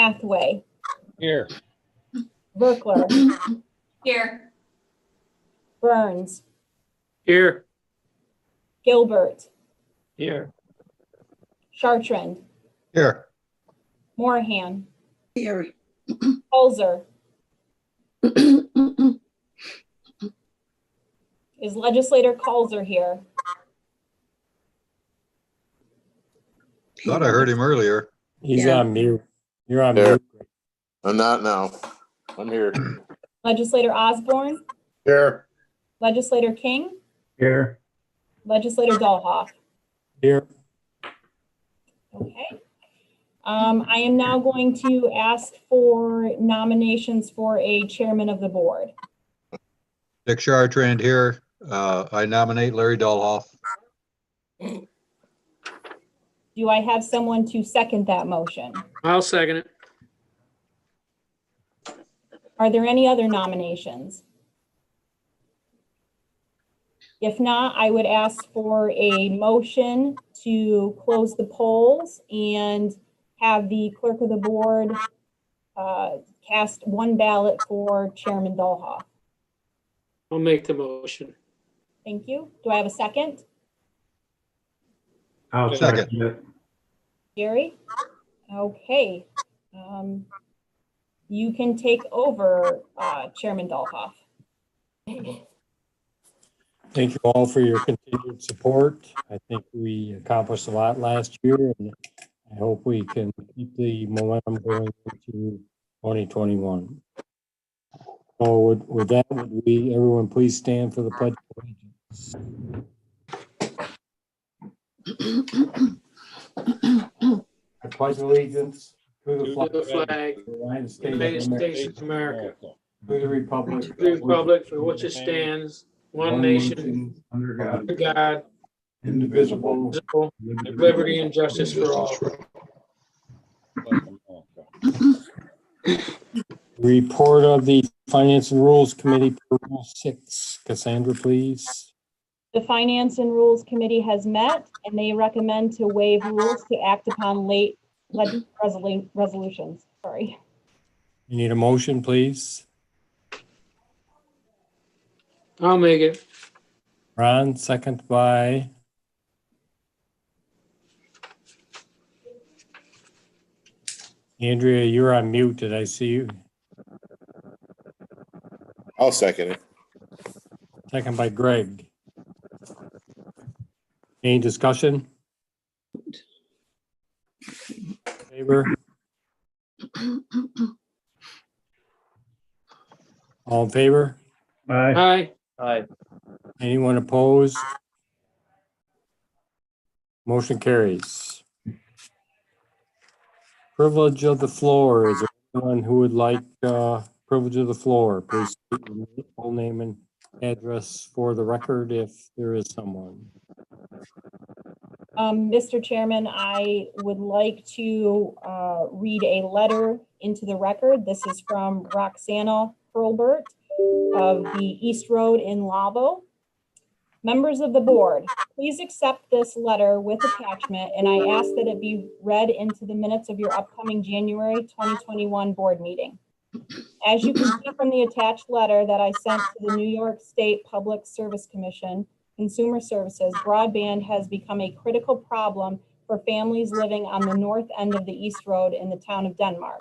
Hathaway, Here. Verkler, Here. Burns, Here. Gilbert, Here. Chartrand, Here. Morahan, Here. Holzer. Is Legislator Colzer here? Thought I heard him earlier. He's Yeah. on mute. You're on Here. mute. I'm not now. I'm here. Legislator Osborne, Here. Legislator King, Here. Legislator Dolhoff. Here. Okay. I am now going to ask for nominations for a chairman of the board. Dick Chartrand here. I nominate Larry Dolhoff. Do I have someone to second that motion? I'll second it. Are there any other nominations? If not, I would ask for a motion to close the polls and have the clerk of the board cast one ballot for Chairman Dolhoff. I'll make the motion. Thank you. Do I have a second? I'll second it. Jerry? Okay. You can take over, Chairman Dolhoff. Thank you all for your continued support. I think we accomplished a lot last year, and I hope we can keep the momentum going into 2021. So with that, would everyone please stand for the Pledge of Allegiance? I pledge allegiance to the To the flag flag, of the United United States States of America, to the republic to the republic for which it stands, one nation, under under God, indivisible, indivisible, with liberty and justice for all. Report of the Finance and Rules Committee per Rule 6. Cassandra, please. The Finance and Rules Committee has met and they recommend to waive rules to act upon late resolutions. Sorry. You need a motion, please. I'll make it. Ron, second by Andrea. You're on mute. Did I see you? I'll second it. Second by Greg. Any discussion? Favor? All in favor? Aye. Anyone opposed? Motion carries. Privilege of the floor. Is there anyone who would like privilege of the floor? Please state your full name and address for the record if there is someone. Mr. Chairman, I would like to read a letter into the record. This is from Roxana Hurlbert of the East Road in Lavo. Members of the board, please accept this letter with attachment, and I ask that it be read into the minutes of your upcoming January 2021 board meeting. As you can see from the attached letter that I sent to the New York State Public Service Commission, Consumer Services, broadband has become a critical problem for families living on the north end of the East Road in the town of Denmark.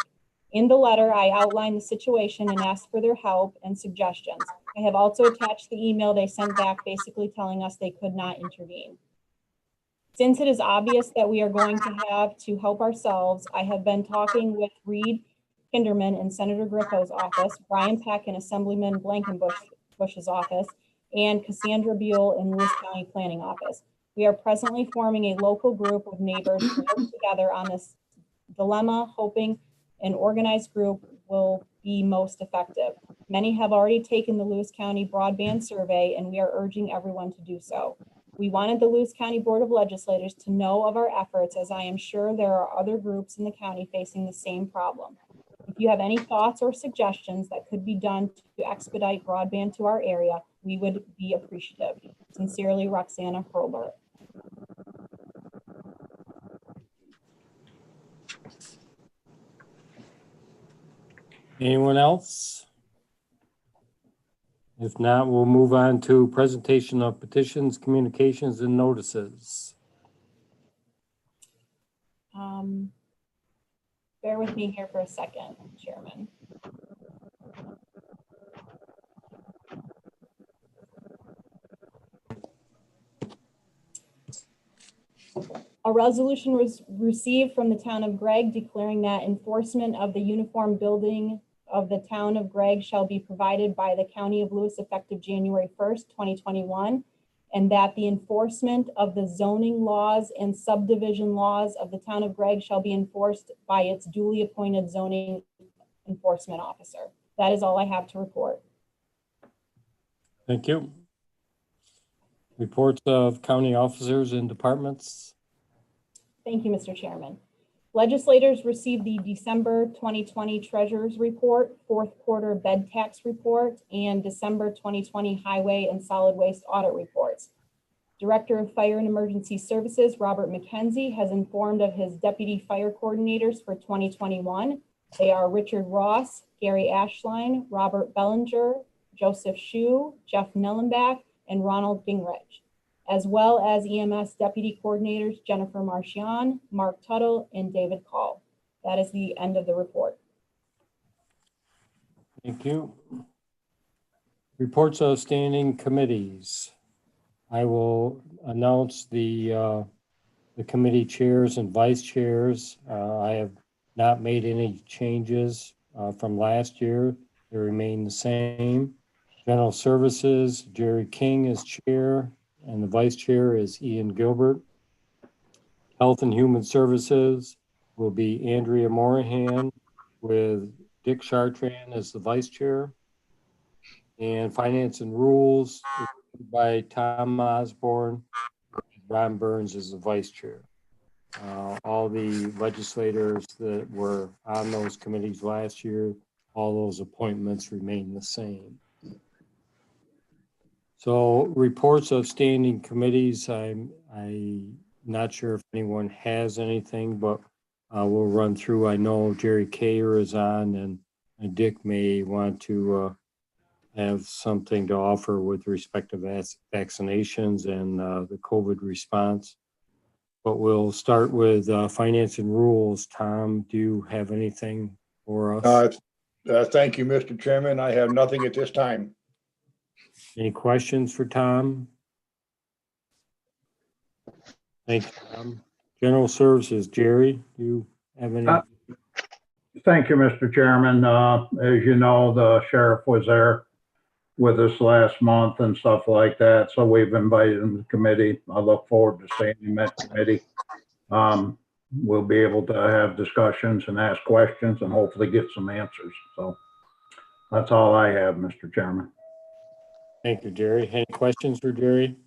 In the letter, I outlined the situation and asked for their help and suggestions. I have also attached the email they sent back basically telling us they could not intervene. Since it is obvious that we are going to have to help ourselves, I have been talking with Reed Kinderman in Senator Griffo's office, Brian Peck in Assemblyman Blankenbush's office, and Cassandra Buell in Lewis County Planning Office. We are presently forming a local group of neighbors to work together on this dilemma, hoping an organized group will be most effective. Many have already taken the Lewis County broadband survey, and we are urging everyone to do so. We wanted the Lewis County Board of Legislators to know of our efforts, as I am sure there are other groups in the county facing the same problem. If you have any thoughts or suggestions that could be done to expedite broadband to our area, we would be appreciative. Sincerely, Roxana Hurlbert. Anyone else? If not, we'll move on to presentation of petitions, communications, and notices. Bear with me here for a second, Chairman. A resolution was received from the town of Gregg declaring that enforcement of the uniform building of the town of Gregg shall be provided by the County of Lewis effective January 1st, 2021, and that the enforcement of the zoning laws and subdivision laws of the town of Gregg shall be enforced by its duly appointed zoning enforcement officer. That is all I have to report. Thank you. Reports of county officers and departments. Thank you, Mr. Chairman. Legislators received the December 2020 Treasurer's Report, fourth quarter bed tax report, and December 2020 Highway and Solid Waste Audit Reports. Director of Fire and Emergency Services, Robert McKenzie, has informed of his deputy fire coordinators for 2021. They are Richard Ross, Gary Ashline, Robert Bellinger, Joseph Shue, Jeff Nellenbach, and Ronald Gingrich, as well as EMS deputy coordinators Jennifer Marchion, Mark Tuttle, and David Call. That is the end of the report. Thank you. Reports of standing committees. I will announce the committee chairs and vice chairs. I have not made any changes from last year. They remain the same. General Services, Jerry King is chair, and the vice chair is Ian Gilbert. Health and Human Services will be Andrea Morahan with Dick Chartrand as the vice chair. And Finance and Rules by Tom Osborne, Ron Burns is the vice chair. All the legislators that were on those committees last year, all those appointments remain the same. So reports of standing committees, I'm not sure if anyone has anything, but we'll run through. I know Jerry Kayer is on, and Dick may want to have something to offer with respect to vaccinations and the COVID response. But we'll start with Finance and Rules. Tom, do you have anything for us? Thank you, Mr. Chairman. I have nothing at this time. Any questions for Tom? Thank you, Tom. General Services, Jerry, do you have any? Thank you, Mr. Chairman. As you know, the sheriff was there with us last month and stuff like that. So we've invited him to the committee. I look forward to seeing him at the committee. We'll be able to have discussions and ask questions and hopefully get some answers. So that's all I have, Mr. Chairman. Thank you, Jerry. Any questions for Jerry?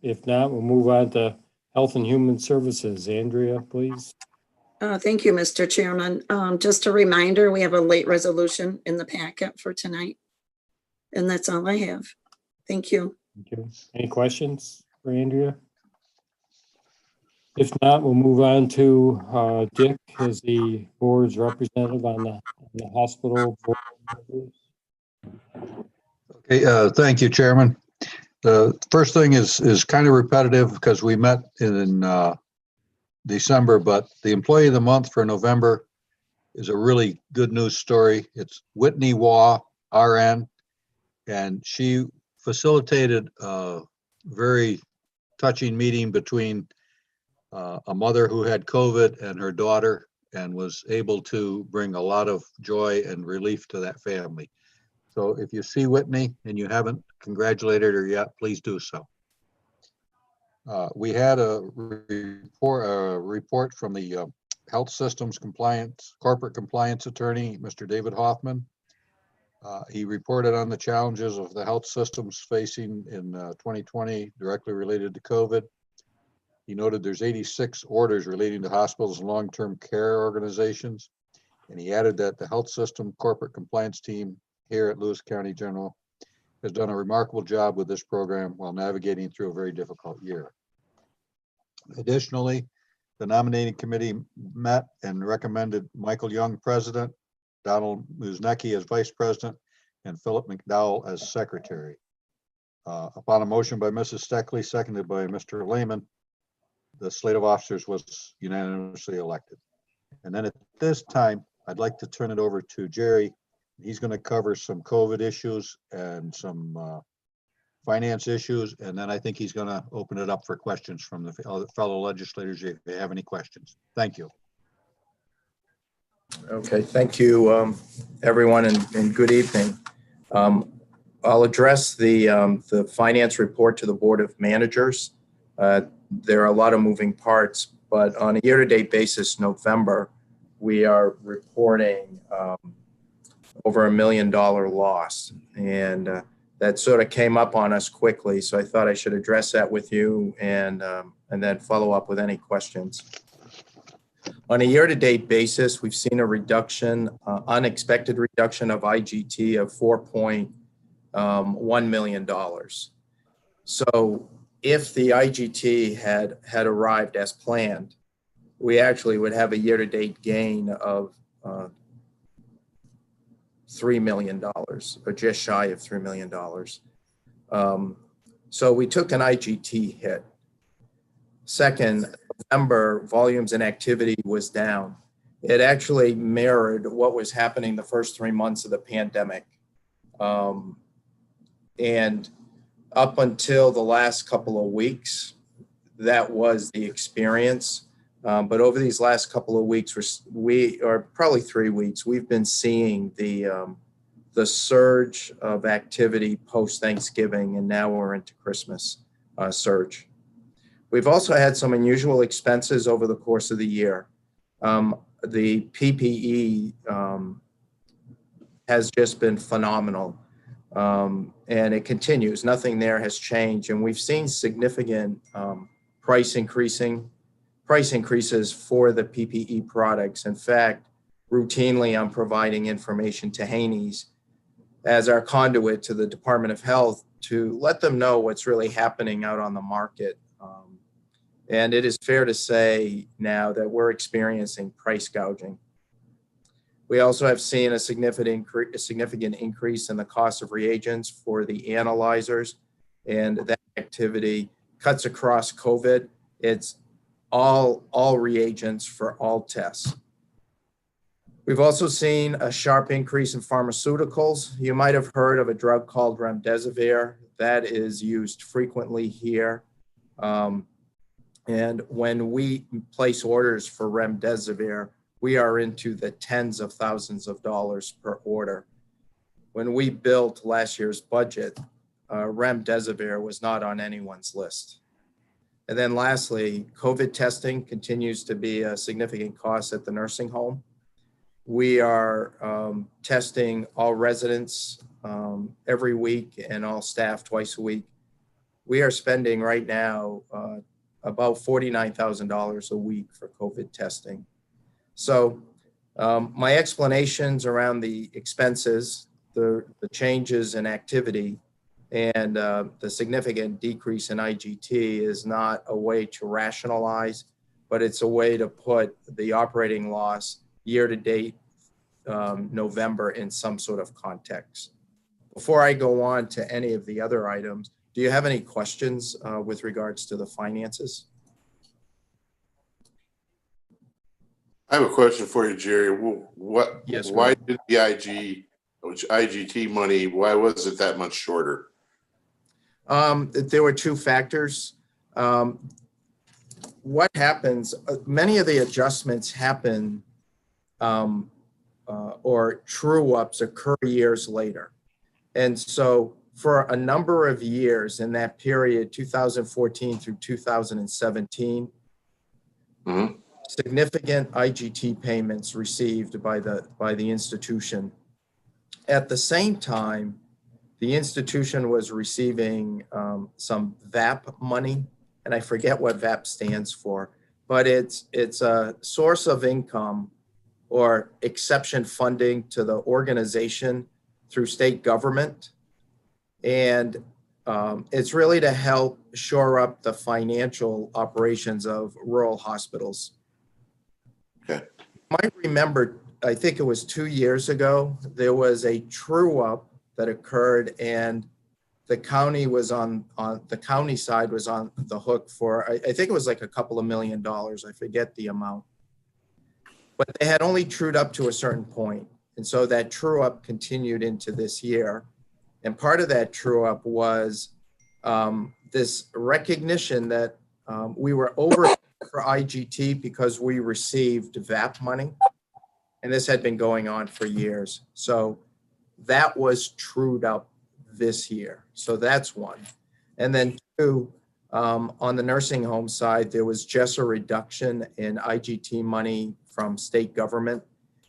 If not, we'll move on to Health and Human Services. Andrea, please. Thank you, Mr. Chairman. Just a reminder, we have a late resolution in the packet for tonight. And that's all I have. Thank you. Thank you. Any questions for Andrea? If not, we'll move on to Dick as the board's representative on the hospital board. Okay, thank you, Chairman. The first thing is kind of repetitive because we met in December, but the Employee of the Month for November is a really good news story. It's Whitney Waugh, RN, and she facilitated a very touching meeting between a mother who had COVID and her daughter, and was able to bring a lot of joy and relief to that family. So if you see Whitney and you haven't congratulated her yet, please do so. We had a report from the Health Systems Corporate Compliance Attorney, Mr. David Hoffman. He reported on the challenges of the health systems facing in 2020 directly related to COVID. He noted there's 86 orders relating to hospitals and long-term care organizations. And he added that the health system corporate compliance team here at Lewis County General has done a remarkable job with this program while navigating through a very difficult year. Additionally, the nominating committee met and recommended Michael Young, president, Donald Musnecki as vice president, and Philip McDowell as secretary. Upon a motion by Mrs. Steckley, seconded by Mr. Lehman, the slate of officers was unanimously elected. And then at this time, I'd like to turn it over to Jerry. He's going to cover some COVID issues and some finance issues. And then I think he's going to open it up for questions from the fellow legislators if they have any questions. Thank you. Okay, thank you, everyone, and good evening. I'll address the finance report to the Board of Managers. There are a lot of moving parts, but on a year-to-date basis, November, we are reporting over $1 million loss. And that sort of came up on us quickly, so I thought I should address that with you and then follow up with any questions. On a year-to-date basis, we've seen a reduction, unexpected reduction of IGT of $4.1 million. So if the IGT had arrived as planned, we actually would have a year-to-date gain of $3 million, or just shy of $3 million. So we took an IGT hit. Second, November volumes and activity was down. It actually mirrored what was happening the first 3 months of the pandemic. And up until the last couple of weeks, that was the experience. But over these last couple of weeks, or probably 3 weeks, we've been seeing the surge of activity post-Thanksgiving, and now we're into Christmas surge. We've also had some unusual expenses over the course of the year. The PPE has just been phenomenal, and it continues. Nothing there has changed, and we've seen significant price increases for the PPE products. In fact, routinely I'm providing information to Haney's as our conduit to the Department of Health to let them know what's really happening out on the market. And it is fair to say now that we're experiencing price gouging. We also have seen a significant increase in the cost of reagents for the analyzers, and that activity cuts across COVID. It's all reagents for all tests. We've also seen a sharp increase in pharmaceuticals. You might have heard of a drug called remdesivir that is used frequently here. And when we place orders for remdesivir, we are into the tens of thousands of dollars per order. When we built last year's budget, remdesivir was not on anyone's list. And then lastly, COVID testing continues to be a significant cost at the nursing home. We are testing all residents every week and all staff twice a week. We are spending right now about $49,000 a week for COVID testing. So my explanations around the expenses, the changes in activity, and the significant decrease in IGT is not a way to rationalize, but it's a way to put the operating loss year-to-date November in some sort of context. Before I go on to any of the other items, do you have any questions with regards to the finances? I have a question for you, Jerry. Yes, why did the IGT money, why was it that much shorter? There were two factors. What happens, many of the adjustments happen or true ups occur years later. And so for a number of years in that period, 2014 through 2017, significant IGT payments received by the institution. At the same time, the institution was receiving some VAP money, and I forget what VAP stands for, but it's a source of income or exception funding to the organization through state government. And it's really to help shore up the financial operations of rural hospitals. Okay. might remember, I think it was 2 years ago, there was a true up that occurred, and the county was on the county side was on the hook for, I think it was like a couple of $1 million. I forget the amount. But they had only trued up to a certain point. And so that true up continued into this year. And part of that true up was this recognition that we were over for IGT because we received VAP money. And this had been going on for years. So that was trued up this year. So that's one. And then two, on the nursing home side, there was just a reduction in IGT money from state government.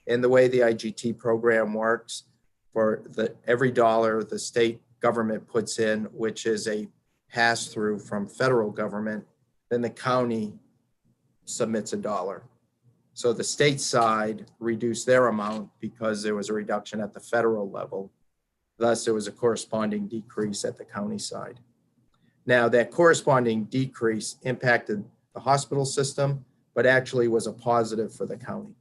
And the way the IGT program works, for every dollar the state government puts in, which is a pass through from federal government, then the county submits $1. So the state side reduced their amount because there was a reduction at the federal level. Thus, there was a corresponding decrease at the county side. Now, that corresponding decrease impacted the hospital system, but actually was a positive for the county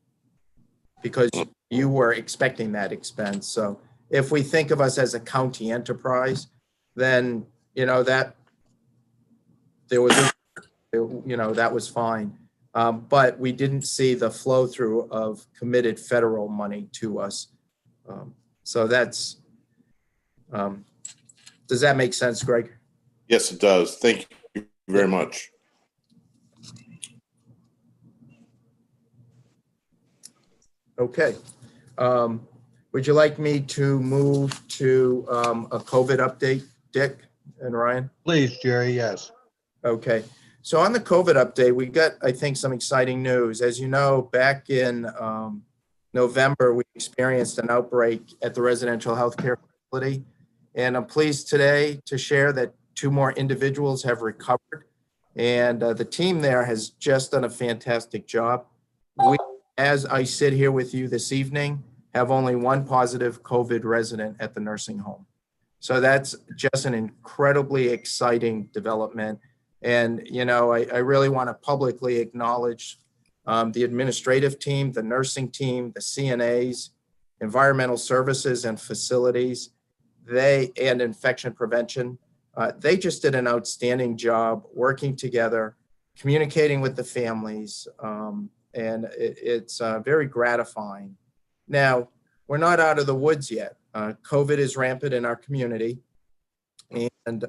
because you were expecting that expense. So if we think of us as a county enterprise, then, that there was, that was fine. But we didn't see the flow through of committed federal money to us. So that's, does that make sense, Greg? Yes, it does. Thank you very much. Okay. Would you like me to move to a COVID update, Dick and Ryan? Please, Jerry, yes. Okay. So on the COVID update, we got, I think, some exciting news. As you know, back in November, we experienced an outbreak at the residential healthcare facility. And I'm pleased today to share that 2 more individuals have recovered. And the team there has just done a fantastic job. We, as I sit here with you this evening, have only 1 positive COVID resident at the nursing home. So that's just an incredibly exciting development. And, I really want to publicly acknowledge the administrative team, the nursing team, the CNAs, environmental services and facilities, and infection prevention. They just did an outstanding job working together, communicating with the families, and it's very gratifying. Now, we're not out of the woods yet. COVID is rampant in our community, and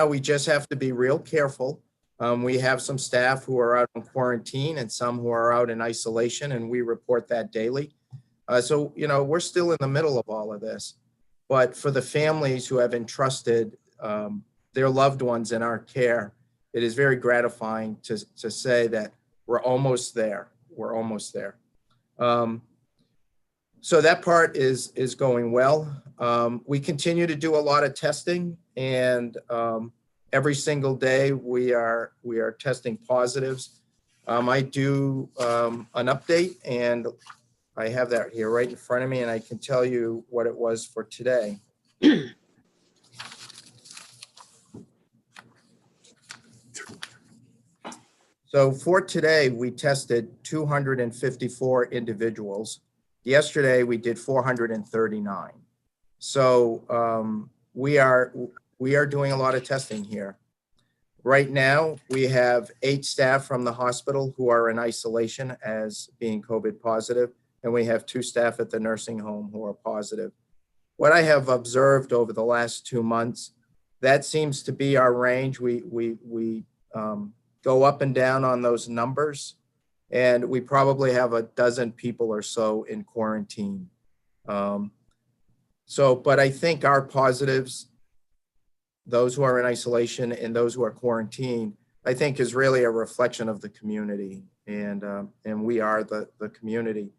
we just have to be real careful. We have some staff who are out in quarantine and some who are out in isolation, and we report that daily. So, we're still in the middle of all of this. But for the families who have entrusted their loved ones in our care, it is very gratifying to say that we're almost there. We're almost there. So that part is going well. We continue to do a lot of testing, and every single day we are testing positives. I do an update, and I have that here right in front of me, and I can tell you what it was for today. So for today, we tested 254 individuals. Yesterday, we did 439. So we are doing a lot of testing here. Right now, we have 8 staff from the hospital who are in isolation as being COVID positive, and we have 2 staff at the nursing home who are positive. What I have observed over the last 2 months, that seems to be our range. We go up and down on those numbers, and we probably have a dozen people or so in quarantine. But I think our positives, those who are in isolation and those who are quarantined, I think is really a reflection of the community, and we are the community.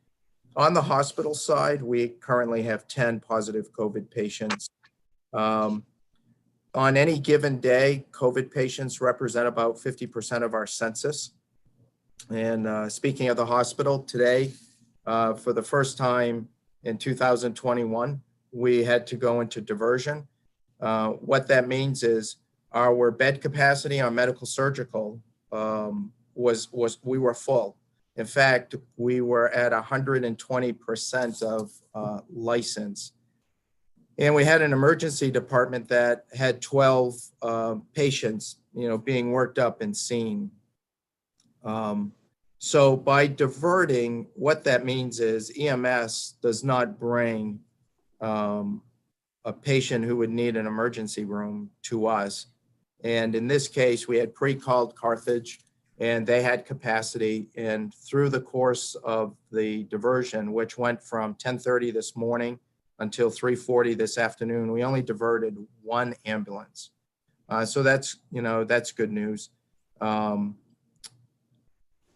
On the hospital side, we currently have 10 positive COVID patients. On any given day, COVID patients represent about 50% of our census. And speaking of the hospital today, for the first time in 2021, we had to go into diversion. What that means is our bed capacity on medical surgical we were full. In fact, we were at 120% of license. And we had an emergency department that had 12 patients, being worked up and seen. So by diverting, what that means is EMS does not bring a patient who would need an emergency room to us. And in this case, we had pre-called Carthage and they had capacity. And through the course of the diversion, which went from 10:30 this morning until 3:40 this afternoon, we only diverted one ambulance. So that's good news. Our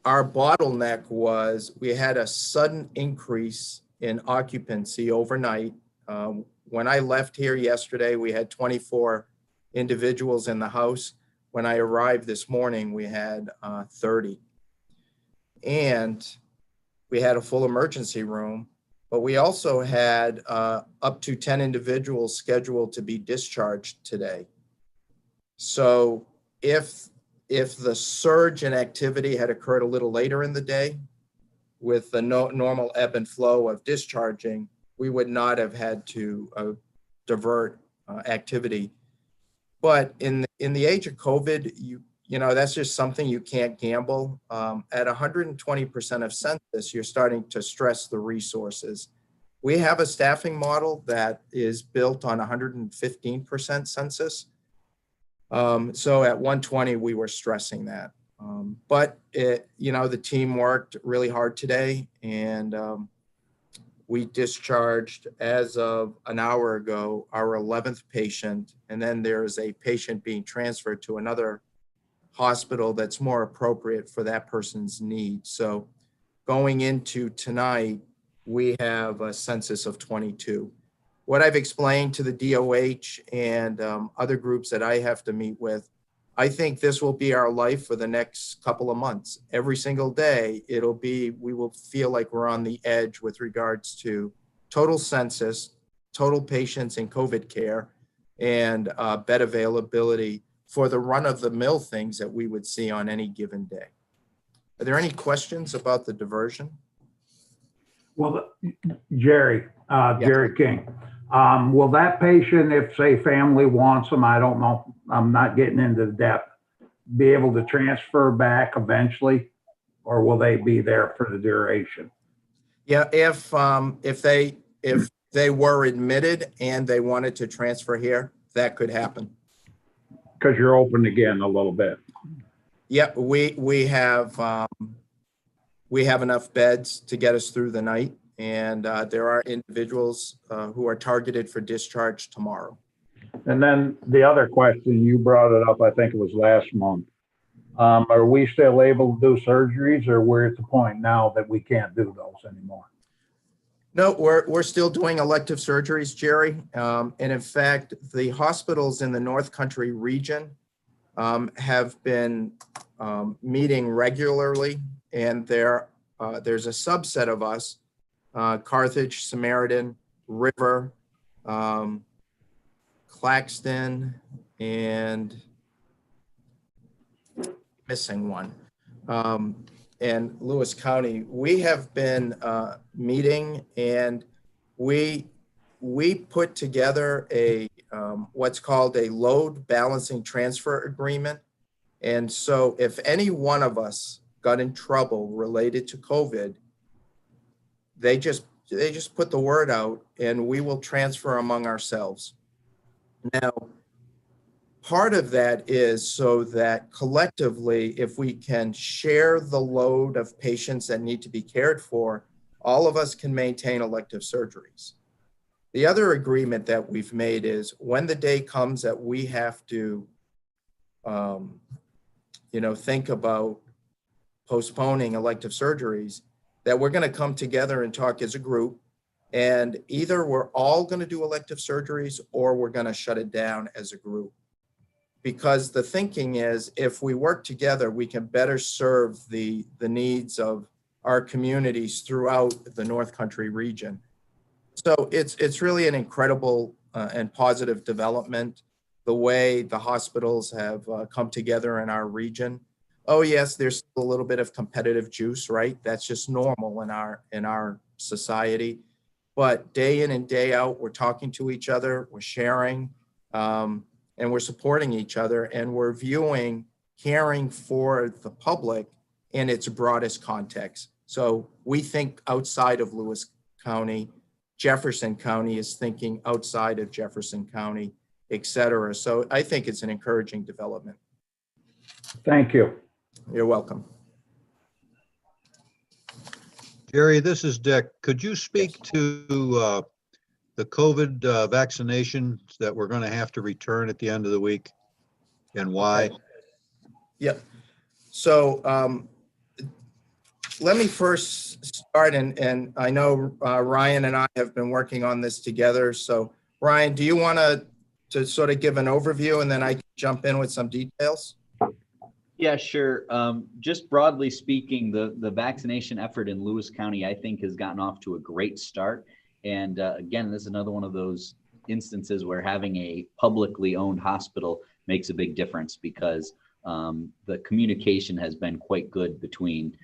bottleneck was we had a sudden increase in occupancy overnight. When I left here yesterday, we had 24 individuals in the house. When I arrived this morning, we had 30. And we had a full emergency room, but we also had up to 10 individuals scheduled to be discharged today. So if the surge in activity had occurred a little later in the day with the normal ebb and flow of discharging, we would not have had to divert activity. But in the age of COVID, that's just something you can't gamble. At 120% of census, you're starting to stress the resources. We have a staffing model that is built on 115% census. So at 120, we were stressing that. But the team worked really hard today, and we discharged, as of an hour ago, our 11th patient, and then there's a patient being transferred to another hospital that's more appropriate for that person's needs. So going into tonight, we have a census of 22. What I've explained to the DOH and other groups that I have to meet with, I think this will be our life for the next couple of months. Every single day, we will feel like we're on the edge with regards to total census, total patients in COVID care, and bed availability for the run-of-the-mill things that we would see on any given day. Are there any questions about the diversion? Well, Jerry King, will that patient, if say family wants them, I don't know, I'm not getting into the depth, be able to transfer back eventually, or will they be there for the duration? Yeah, if they were admitted and they wanted to transfer here, that could happen. Because you're open again a little bit. Yeah, we have enough beds to get us through the night, and there are individuals who are targeted for discharge tomorrow. And then the other question, you brought it up, I think it was last month. Are we still able to do surgeries, or we're at the point now that we can't do those anymore? No, we're still doing elective surgeries, Jerry. And in fact, the hospitals in the North Country region have been meeting regularly, and there's a subset of us, Carthage, Samaritan, River, Claxton, and missing one, and Lewis County. We have been meeting, and we put together a what's called a load balancing transfer agreement. And so if any one of us got in trouble related to COVID, they just put the word out, and we will transfer among ourselves. Now, part of that is so that collectively, if we can share the load of patients that need to be cared for, all of us can maintain elective surgeries. The other agreement that we've made is when the day comes that we have to, think about postponing elective surgeries, that we're going to come together and talk as a group, and either we're all going to do elective surgeries or we're going to shut it down as a group. Because the thinking is, if we work together, we can better serve the needs of our communities throughout the North Country region. So it's really an incredible and positive development, the way the hospitals have come together in our region. Oh, yes, there's a little bit of competitive juice, right? That's just normal in our society. But day in and day out, we're talking to each other, we're sharing, and we're supporting each other, and we're viewing caring for the public in its broadest context. So we think outside of Lewis County, Jefferson County is thinking outside of Jefferson County, et cetera. So I think it's an encouraging development. Thank you. You're welcome. Jerry, this is Dick. Could you speak to the COVID vaccinations that we're going to have to return at the end of the week and why? Yep. So let me first start, and I know Ryan and I have been working on this together. So Ryan, do you want to sort of give an overview, and then I can jump in with some details? Yeah, sure. Just broadly speaking, the vaccination effort in Lewis County, I think, has gotten off to a great start. And again, this is another one of those instances where having a publicly owned hospital makes a big difference, because the communication has been quite good between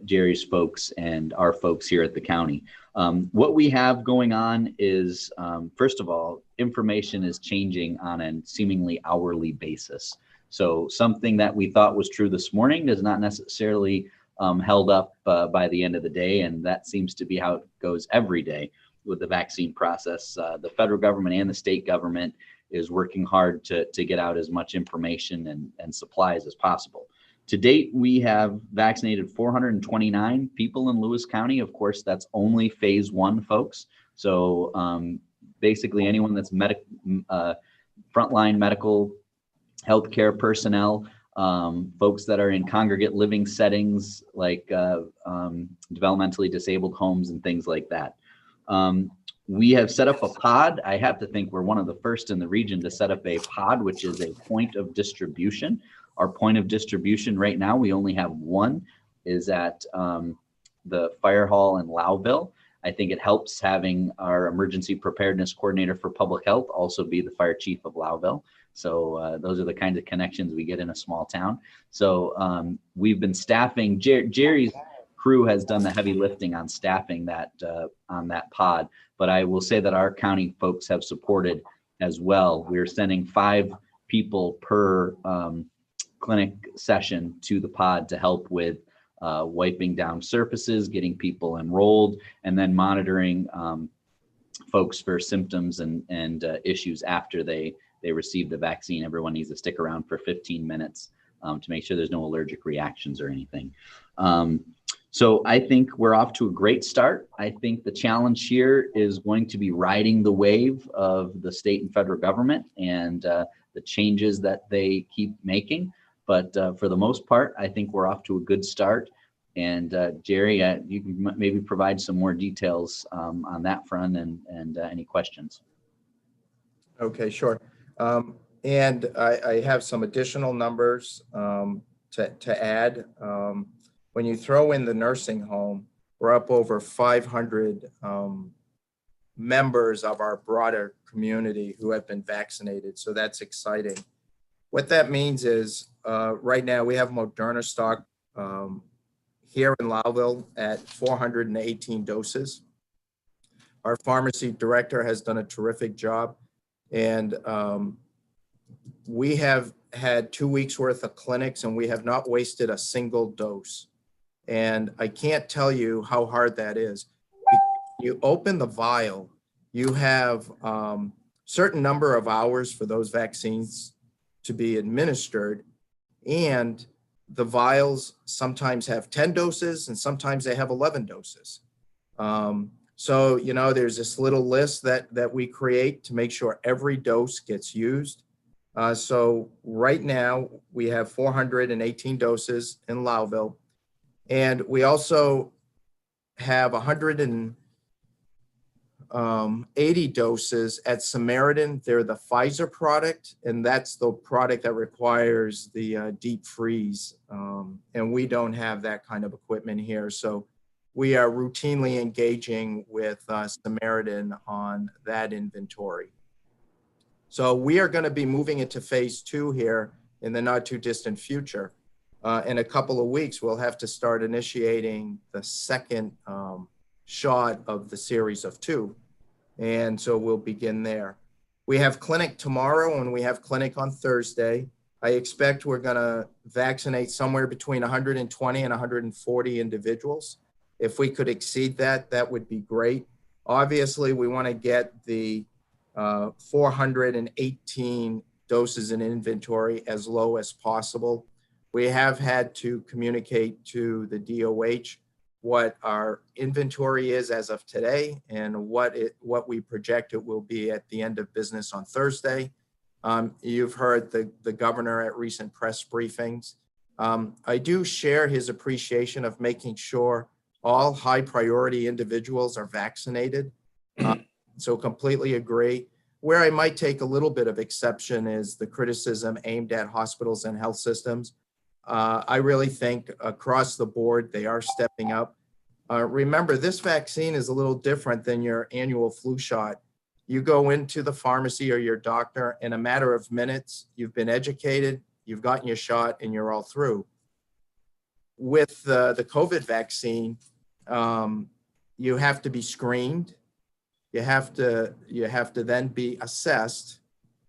Jerry's folks and our folks here at the county. What we have going on is, first of all, information is changing on a seemingly hourly basis. So something that we thought was true this morning is not necessarily held up by the end of the day. And that seems to be how it goes every day with the vaccine process. The federal government and the state government is working hard to get out as much information and supplies as possible. To date, we have vaccinated 429 people in Lewis County. Of course, that's only phase 1, folks. So basically anyone that's frontline medical healthcare personnel, folks that are in congregate living settings like developmentally disabled homes and things like that. We have set up a pod. I have to think we're one of the first in the region to set up a pod, which is a point of distribution. Our point of distribution right now, we only have one, is at the fire hall in Lowville. I think it helps having our emergency preparedness coordinator for public health also be the fire chief of Lowville. So those are the kinds of connections we get in a small town. So we've been staffing. Jerry's crew has done the heavy lifting on staffing that on that pod. But I will say that our county folks have supported as well. We're sending 5 people per clinic session to the pod to help with wiping down surfaces, getting people enrolled, and then monitoring folks for symptoms and issues after they receive the vaccine. Everyone needs to stick around for 15 minutes to make sure there's no allergic reactions or anything. So I think we're off to a great start. I think the challenge here is going to be riding the wave of the state and federal government and the changes that they keep making. But for the most part, I think we're off to a good start. And Jerry, you can maybe provide some more details on that front and any questions. Okay, sure. And I have some additional numbers to add. When you throw in the nursing home, we're up over 500 members of our broader community who have been vaccinated. So that's exciting. What that means is right now we have Moderna stock here in Lowville at 418 doses. Our pharmacy director has done a terrific job. And we have had 2 weeks worth of clinics and we have not wasted a single dose. And I can't tell you how hard that is. You open the vial, you have certain number of hours for those vaccines to be administered. And the vials sometimes have 10 doses and sometimes they have 11 doses. So, you know, there's this little list that we create to make sure every dose gets used. So right now we have 418 doses in Lowville. And we also have 180 doses at Samaritan. They're the Pfizer product, and that's the product that requires the deep freeze. And we don't have that kind of equipment here. So we are routinely engaging with Samaritan on that inventory. So we are going to be moving into phase 2 here in the not too distant future. In a couple of weeks, we'll have to start initiating the second shot of the series of 2. And so we'll begin there. We have clinic tomorrow and we have clinic on Thursday. I expect we're going to vaccinate somewhere between 120 and 140 individuals. If we could exceed that, that would be great. Obviously, we want to get the 418 doses in inventory as low as possible. We have had to communicate to the DOH what our inventory is as of today and what we project it will be at the end of business on Thursday. You've heard the governor at recent press briefings. I do share his appreciation of making sure all high priority individuals are vaccinated. So completely agree. Where I might take a little bit of exception is the criticism aimed at hospitals and health systems. I really think across the board, they are stepping up. Remember, this vaccine is a little different than your annual flu shot. You go into the pharmacy or your doctor in a matter of minutes, you've been educated, you've gotten your shot, and you're all through. With the COVID vaccine, you have to be screened. You have to then be assessed,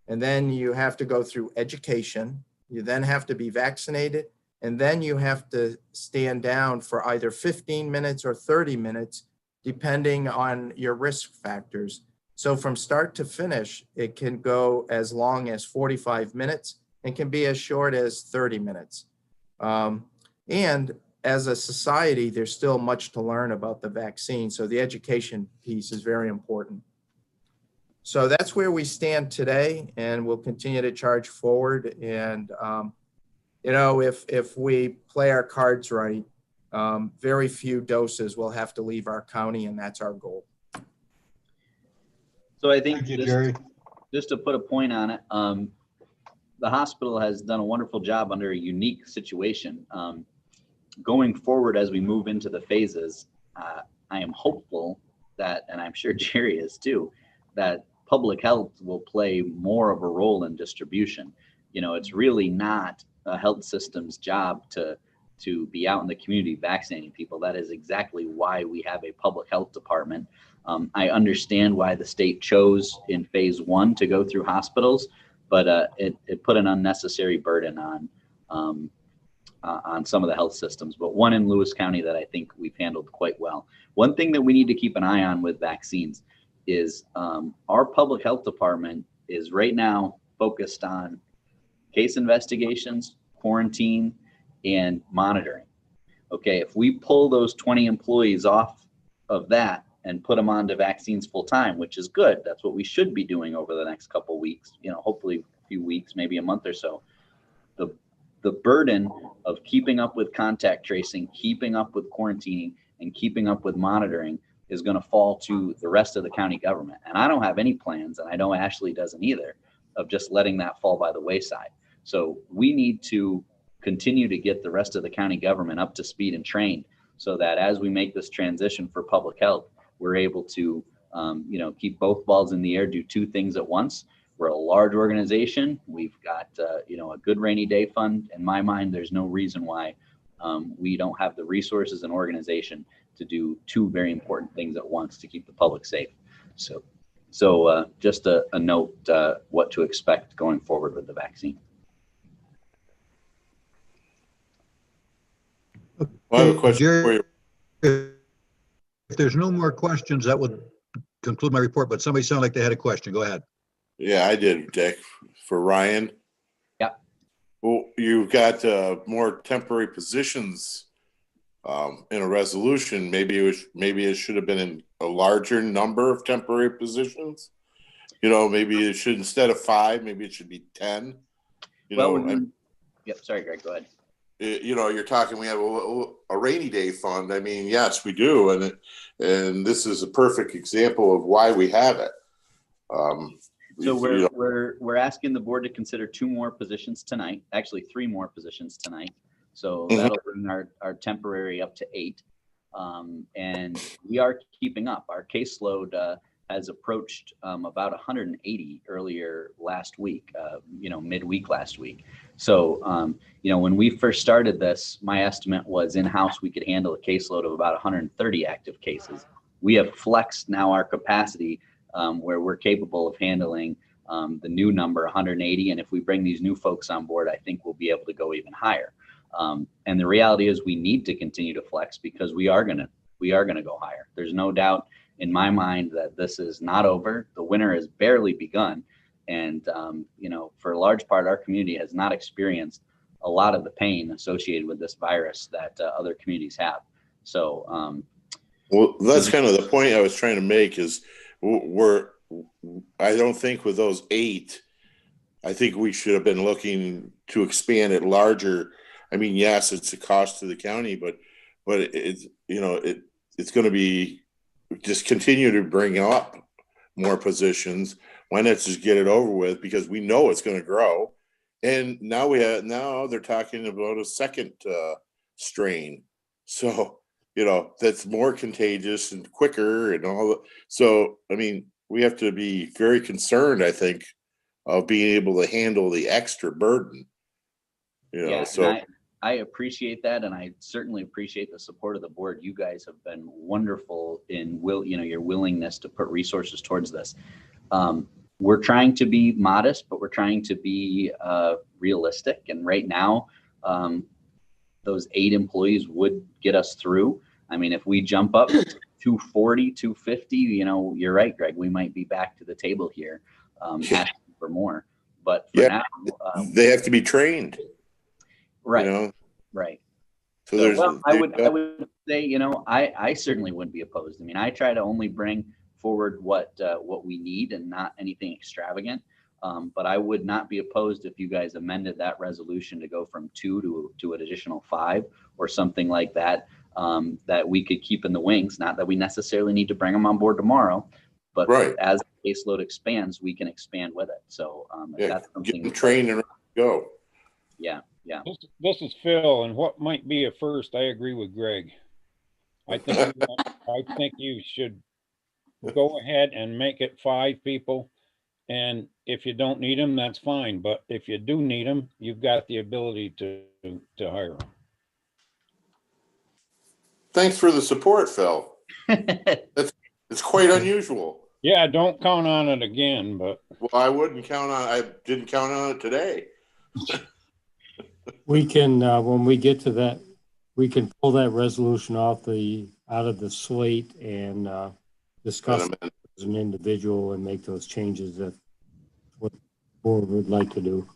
and then you have to go through education. You then have to be vaccinated, and then you have to stand down for either 15 minutes or 30 minutes, depending on your risk factors. So from start to finish, it can go as long as 45 minutes and can be as short as 30 minutes. And as a society, there's still much to learn about the vaccine. So the education piece is very important. So that's where we stand today, and we'll continue to charge forward. And, you know, if we play our cards right, very few doses will have to leave our county, and that's our goal. So I think Thank you, Jerry. just to put a point on it, the hospital has done a wonderful job under a unique situation. Going forward, as we move into the phases, I am hopeful that, and I'm sure Jerry is too, that public health will play more of a role in distribution. You know, it's really not a health system's job to be out in the community vaccinating people. That is exactly why we have a public health department. I understand why the state chose in phase 1 to go through hospitals, but it put an unnecessary burden on some of the health systems, but one in Lewis County that I think we've handled quite well. One thing that we need to keep an eye on with vaccines is our public health department is right now focused on case investigations, quarantine, and monitoring. Okay, if we pull those 20 employees off of that and put them onto vaccines full time, which is good, that's what we should be doing over the next couple of weeks, you know, hopefully a few weeks, maybe a month or so. The burden of keeping up with contact tracing, keeping up with quarantining, and keeping up with monitoring is going to fall to the rest of the county government. And I don't have any plans, and I know Ashley doesn't either, of just letting that fall by the wayside. So we need to continue to get the rest of the county government up to speed and trained so that as we make this transition for public health, we're able to you know, keep both balls in the air, do 2 things at once. We're a large organization. We've got, you know, a good rainy day fund. In my mind, there's no reason why we don't have the resources and organization to do 2 very important things at once to keep the public safe. So just a note, what to expect going forward with the vaccine. Well, I have a question for you. If there's no more questions, that would conclude my report, but somebody sounded like they had a question. Go ahead. Yeah, I did, Dick, for Ryan. Yeah. Well, you've got more temporary positions in a resolution. Maybe it should have been in a larger number of temporary positions. You know, maybe it should, instead of 5, maybe it should be 10. You know, Yep. Sorry, Greg. Go ahead. You know, you're talking, we have a rainy day fund. I mean, yes, we do, and this is a perfect example of why we have it. So we're asking the board to consider 2 more positions tonight, actually 3 more positions tonight. So that'll bring our temporary up to 8. And we are keeping up. Our caseload has approached about 180 earlier last week, midweek last week. So, when we first started this, my estimate was in-house we could handle a caseload of about 130 active cases. We have flexed now our capacity where we're capable of handling the new number 180. And if we bring these new folks on board, I think we'll be able to go even higher. And the reality is we need to continue to flex because we are gonna go higher. There's no doubt in my mind that this is not over. The winter has barely begun. And, for a large part, our community has not experienced a lot of the pain associated with this virus that other communities have. So, well, that's kind of the point I was trying to make is I don't think with those 8, I think we should have been looking to expand it larger. I mean, yes, it's a cost to the county, but it's, it's going to be just continue to bring up more positions. Why not just get it over with? Because we know it's going to grow. And now they're talking about a second strain. So, that's more contagious and quicker and all that. So, I mean, we have to be very concerned, I think, of being able to handle the extra burden. So I appreciate that, and I certainly appreciate the support of the board. You guys have been wonderful in your willingness to put resources towards this. We're trying to be modest, but we're trying to be realistic. And right now, those 8 employees would get us through. I mean, if we jump up to 240, 250, you're right, Greg, we might be back to the table here asking for more. But for now, they have to be trained. Right. Right. So there's, I would say, I certainly wouldn't be opposed. I mean, I try to only bring forward what we need and not anything extravagant. But I would not be opposed if you guys amended that resolution to go from 2 to an additional 5 or something like that, that we could keep in the wings. Not that we necessarily need to bring them on board tomorrow, but as the caseload expands, we can expand with it. So that's something. Get trained and go. Yeah. Yeah. This is Phil, and what might be a first, I agree with Greg. I think you should go ahead and make it 5 people. And if you don't need them, that's fine. But if you do need them, you've got the ability to hire them. Thanks for the support, Phil. It's quite unusual. Yeah, don't count on it again, but. Well, I didn't count on it today. We can, when we get to that, we can pull that resolution out of the slate and discuss it as an individual and make those changes that what the board would like to do.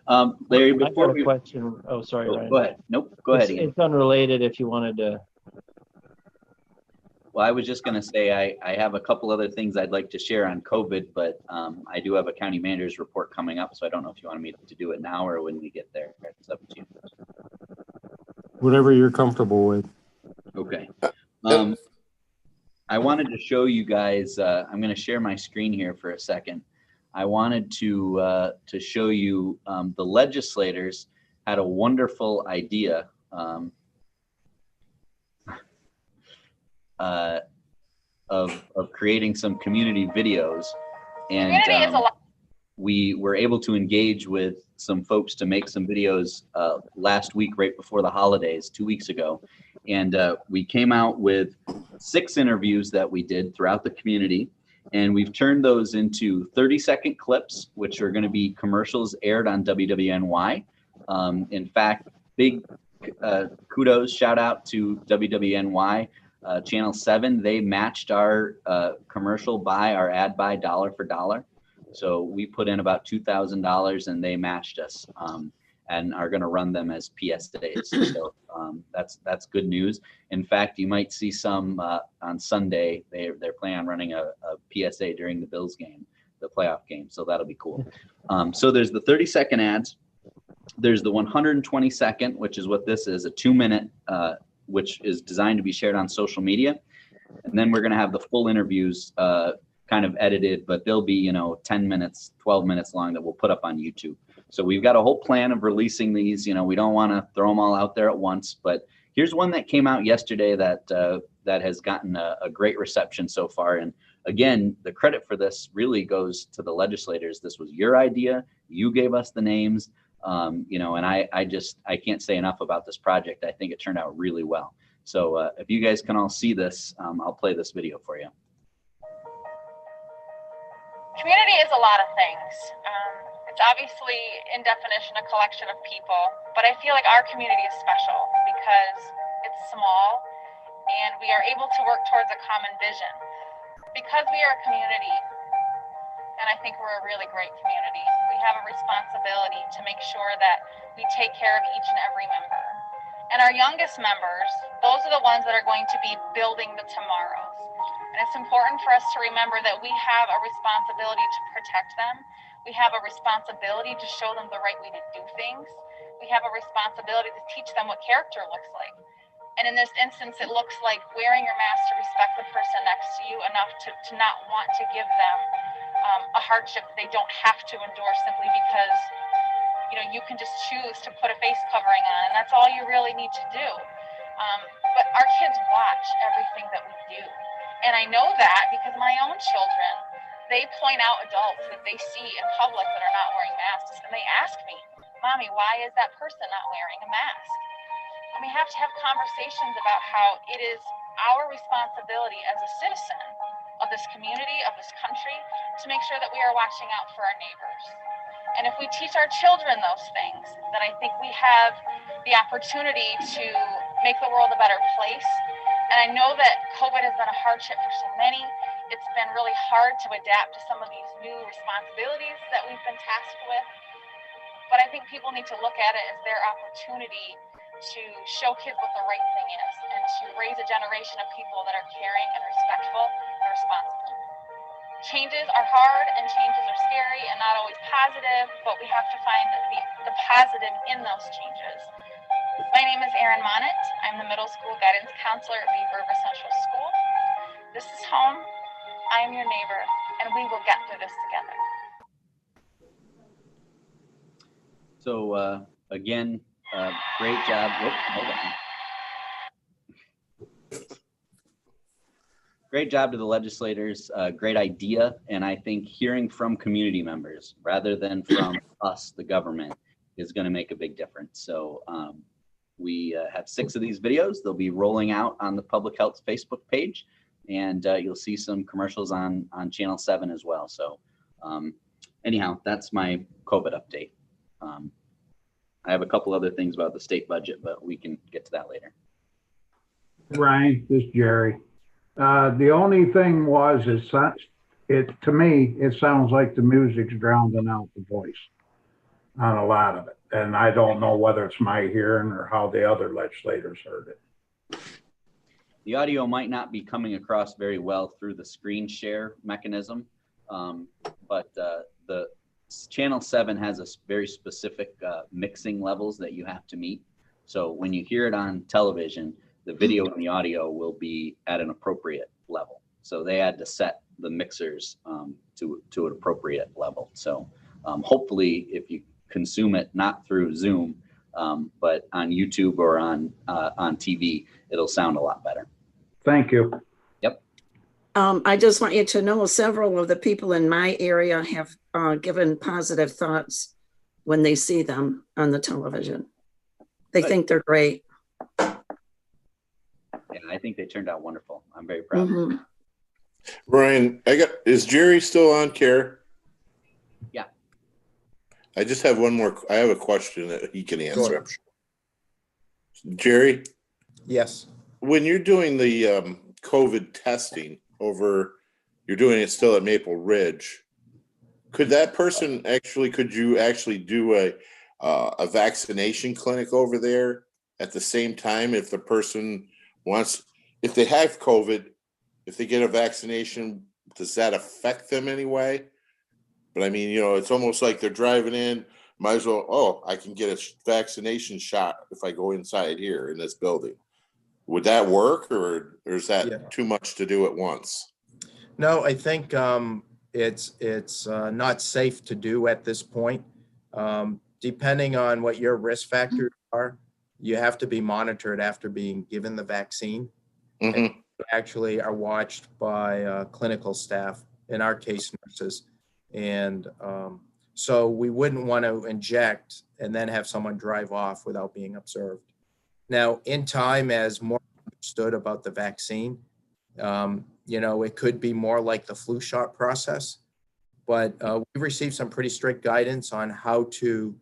Larry, I've got a question. Oh, sorry, Ryan. Go ahead. Nope, go ahead. It's unrelated if you wanted to. Well, I was just going to say I have a couple other things I'd like to share on COVID, but I do have a county manager's report coming up, so I don't know if you wanted me to do it now or when we get there. It's up to you. Whatever you're comfortable with. Okay. I wanted to show you guys. I'm going to share my screen here for a second. I wanted to show you the legislators had a wonderful idea. Of creating some community videos, and we were able to engage with some folks to make some videos last week, right before the holidays, 2 weeks ago, and we came out with 6 interviews that we did throughout the community, and we've turned those into 30-second clips, which are going to be commercials aired on WWNY. In fact, big kudos, shout out to WWNY. Channel 7, they matched our commercial our ad buy dollar for dollar. So we put in about $2,000 and they matched us and are going to run them as PSAs. So that's good news. In fact, you might see some on Sunday. They're planning on running a PSA during the Bills game, the playoff game. So that'll be cool. So there's the 30-second ads. There's the 120-second, which is what this is, a 2-minute which is designed to be shared on social media. And then we're going to have the full interviews kind of edited, but they'll be, 10 minutes, 12 minutes long that we'll put up on YouTube. So we've got a whole plan of releasing these. We don't want to throw them all out there at once, but Here's one that came out yesterday that that has gotten a great reception so far. And again, the credit for this really goes to the legislators. This was your idea. You gave us the names, you know, and I can't say enough about this project. I think it turned out really well. So if you guys can all see this, I'll play this video for you. Community is a lot of things. It's obviously, in definition, a collection of people, but I feel like our community is special because it's small and we are able to work towards a common vision. Because we are a community, and I think we're a really great community, we have a responsibility to make sure that we take care of each and every member. And our youngest members, those are the ones that are going to be building the tomorrows. And it's important for us to remember that we have a responsibility to protect them. We have a responsibility to show them the right way to do things. We have a responsibility to teach them what character looks like. And in this instance, it looks like wearing your mask to respect the person next to you enough to not want to give them a hardship they don't have to endure simply because, you know, you can just choose to put a face covering on, and that's all you really need to do. But our kids watch everything that we do. And I know that because my own children, they point out adults that they see in public that are not wearing masks, and they ask me, Mommy, why is that person not wearing a mask? And we have to have conversations about how it is our responsibility as a citizen of this community, of this country, to make sure that we are watching out for our neighbors. And if we teach our children those things, then I think we have the opportunity to make the world a better place. And I know that COVID has been a hardship for so many. It's been really hard to adapt to some of these new responsibilities that we've been tasked with. But I think people need to look at it as their opportunity to show kids what the right thing is and to raise a generation of people that are caring and respectful and responsible. Changes are hard and changes are scary and not always positive, but we have to find the positive in those changes. My name is Erin Monnet. I'm the middle school guidance counselor at Beaver River Central School. This is home. I am your neighbor, and we will get through this together. So again, great job. Whoop, hold on. Great job to the legislators, great idea. And I think hearing from community members rather than from us, the government, is going to make a big difference. So we have 6 of these videos. They'll be rolling out on the Public Health Facebook page, and you'll see some commercials on Channel 7 as well. So anyhow, that's my COVID update. I have a couple other things about the state budget, but we can get to that later. Ryan, this is Jerry. The only thing was, to me, it sounds like the music's drowning out the voice on a lot of it. And I don't know whether it's my hearing or how the other legislators heard it. The audio might not be coming across very well through the screen share mechanism, but the Channel 7 has a very specific mixing levels that you have to meet. So when you hear it on television, the video and the audio will be at an appropriate level. So they had to set the mixers to an appropriate level. So hopefully if you consume it, not through Zoom, but on YouTube or on TV, it'll sound a lot better. Thank you. Yep. I just want you to know several of the people in my area have given positive thoughts when they see them on the television. They think they're great. Yeah, I think they turned out wonderful. I'm very proud. Mm-hmm. Ryan, is Jerry still on care? Yeah. I just have one more. I have a question that he can answer. Jerry? Yes. When you're doing the COVID testing you're doing it still at Maple Ridge, could you actually do a vaccination clinic over there at the same time if the person if they have COVID, if they get a vaccination, does that affect them anyway? But I mean, it's almost like they're driving in, might as well, I can get a vaccination shot if I go inside here in this building. Would that work, or is that too much to do at once? No, I think it's not safe to do at this point. Depending on what your risk factors are, you have to be monitored after being given the vaccine. Mhm. And you actually are watched by clinical staff, in our case, nurses. And so we wouldn't want to inject and then have someone drive off without being observed. Now, in time, as more understood about the vaccine, it could be more like the flu shot process. But we've received some pretty strict guidance on how to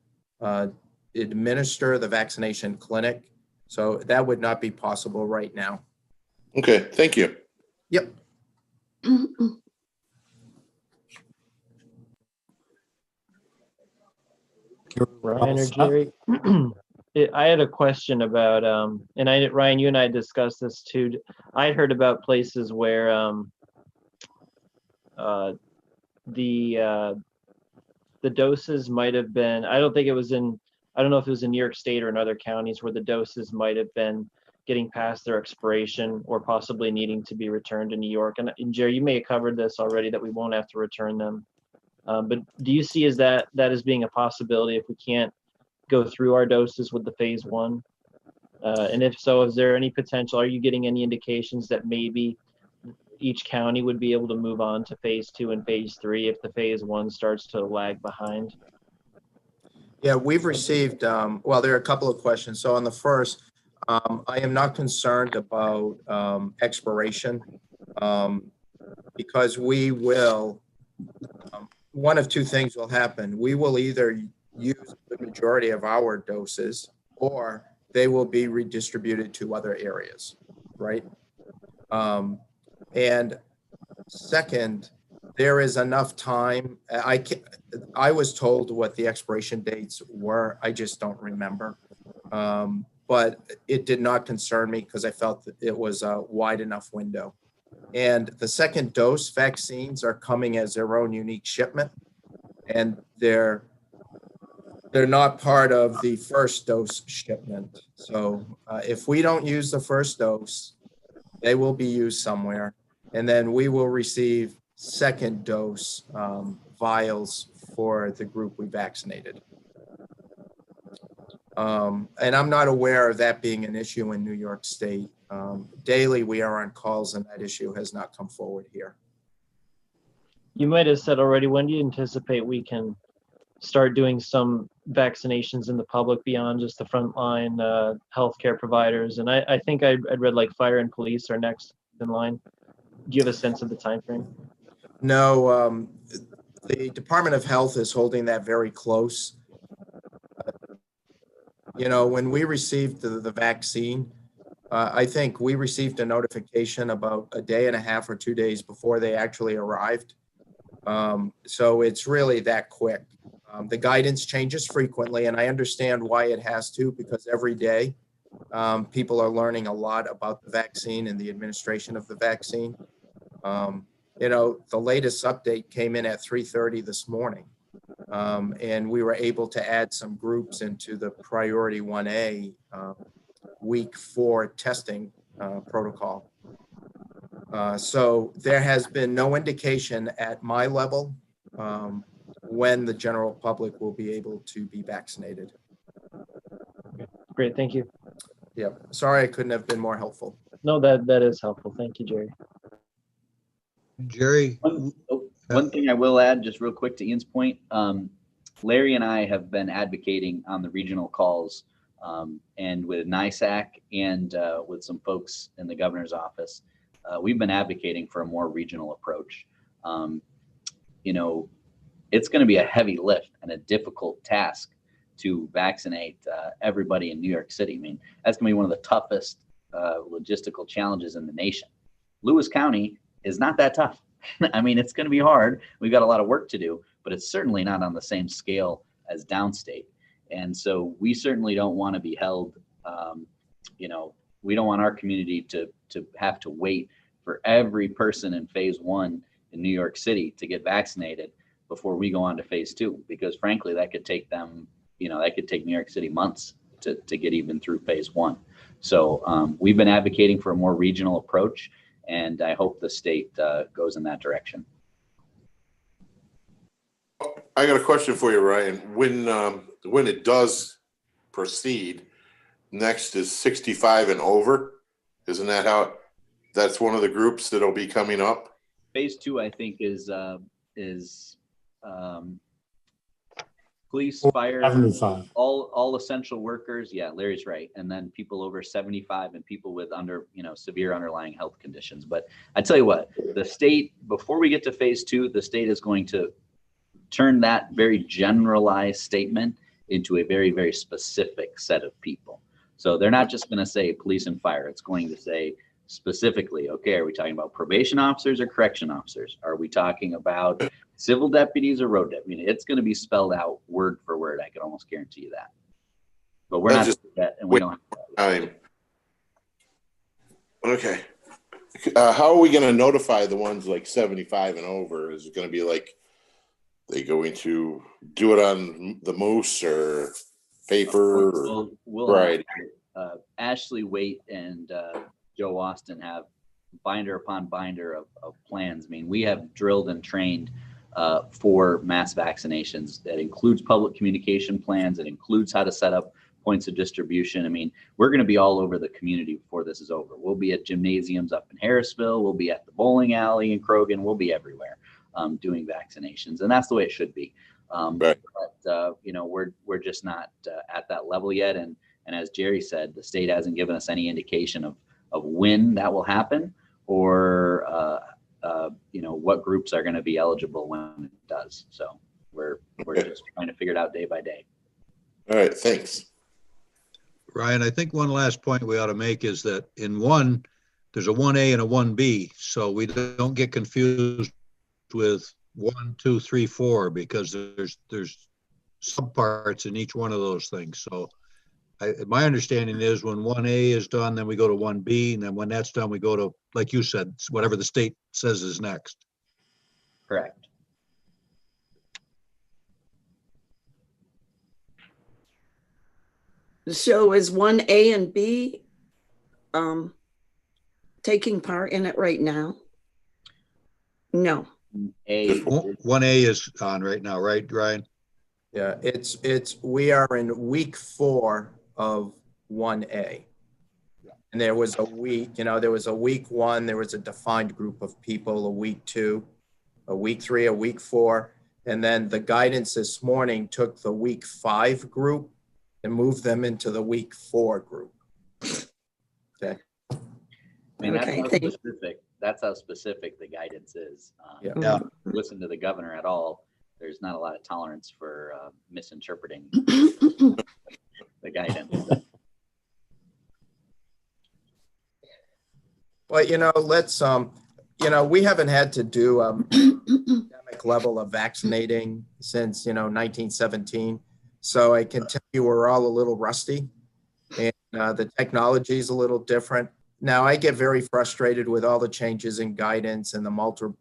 administer the vaccination clinic. So that would not be possible right now. Okay, thank you. Yep. Ryan or Jerry? I had a question about, and Ryan, you and I discussed this too. I heard about places where the doses might have been, I don't know if it was in New York State or in other counties where the doses might have been getting past their expiration or possibly needing to be returned to New York. And Jerry, you may have covered this already, that we won't have to return them. But do you see that as being a possibility if we can't go through our doses with the phase 1? And if so, is there any potential, are you getting any indications that maybe each county would be able to move on to phase 2 and phase 3 if the phase 1 starts to lag behind? Yeah, we've received, well, there are a couple of questions. So on the first, I am not concerned about expiration because we will, one of two things will happen. We will either use the majority of our doses or they will be redistributed to other areas, right? And second, there is enough time. I was told what the expiration dates were. I just don't remember. But it did not concern me because I felt that it was a wide enough window. And the second dose vaccines are coming as their own unique shipment. And they're not part of the first dose shipment. So if we don't use the first dose, they will be used somewhere. And then we will receive second dose vials for the group we vaccinated. And I'm not aware of that being an issue in New York State. Daily, we are on calls and that issue has not come forward here. You might have said already, when do you anticipate we can start doing some vaccinations in the public beyond just the frontline healthcare providers? And I think I'd read like fire and police are next in line. Do you have a sense of the time frame? No, the Department of Health is holding that very close. When we received the vaccine, I think we received a notification about a day and a half or 2 days before they actually arrived. So it's really that quick. The guidance changes frequently, and I understand why it has to, because every day people are learning a lot about the vaccine and the administration of the vaccine. The latest update came in at 3:30 this morning, and we were able to add some groups into the priority 1A week 4 testing protocol. So there has been no indication at my level when the general public will be able to be vaccinated. Great, thank you. Yeah, sorry I couldn't have been more helpful. No, that is helpful. Thank you, Jerry. Jerry? One thing I will add, just real quick to Ian's point, Larry and I have been advocating on the regional calls and with NISAC and with some folks in the governor's office. We've been advocating for a more regional approach. It's going to be a heavy lift and a difficult task to vaccinate everybody in New York City. I mean, that's going to be one of the toughest logistical challenges in the nation. Lewis County is not that tough. I mean, it's going to be hard. We've got a lot of work to do, but it's certainly not on the same scale as downstate. And so we certainly don't want to be held, we don't want our community to have to wait for every person in phase 1 in New York City to get vaccinated before we go on to phase 2, because frankly, that could take them, that could take New York City months to get even through phase 1. So we've been advocating for a more regional approach, and I hope the state goes in that direction. I got a question for you, Ryan. When it does proceed, next is 65 and over. Isn't that how? That's one of the groups that'll be coming up. Phase 2, I think, is police, fire, 75. all essential workers. Yeah, Larry's right. And then people over 75 and people with severe underlying health conditions. But I tell you what, the state, before we get to phase 2, the state is going to turn that very generalized statement into a very, very specific set of people. So they're not just going to say police and fire. It's going to say specifically, okay, are we talking about probation officers or correction officers? Are we talking about civil deputies or road deputies? It's going to be spelled out word for word. I can almost guarantee you that. But we're not just that, and we don't have time. Okay. How are we going to notify the ones like 75 and over? Is it going to be like they going to do it on the Moose or paper? Or we'll right. Ashley Waite and Joe Austin have binder upon binder of plans. I mean, we have drilled and trained for mass vaccinations. That includes public communication plans. It includes how to set up points of distribution. I mean, we're going to be all over the community before this is over. We'll be at gymnasiums up in Harrisville. We'll be at the bowling alley in Krogan. We'll be everywhere doing vaccinations, and that's the way it should be. Right. But we're just not at that level yet. And as Jerry said, the state hasn't given us any indication of when that will happen, or what groups are going to be eligible when it does. So we're just trying to figure it out day by day. All right, thanks. Ryan, I think one last point we ought to make is that in one, there's a 1A and a 1B, so we don't get confused with 1, 2, 3, 4, because there's subparts in each one of those things. So my understanding is when 1A is done, then we go to 1B, and then when that's done, we go to, like you said, whatever the state says is next. Correct. So is 1A and B taking part in it right now? No. 1A is on right now, right, Ryan? Yeah, we are in week 4 of 1A. And there was a week, there was a week 1, there was a defined group of people, a week 2, a week 3, a week 4. And then the guidance this morning took the week 5 group and moved them into the week 4 group. Okay. I mean, that's how specific the guidance is. Yeah. Listen to the governor at all. There's not a lot of tolerance for misinterpreting the guidance. But let's we haven't had to do pandemic level of vaccinating since 1917. So I can tell you we're all a little rusty, and the technology is a little different. Now I get very frustrated with all the changes in guidance and the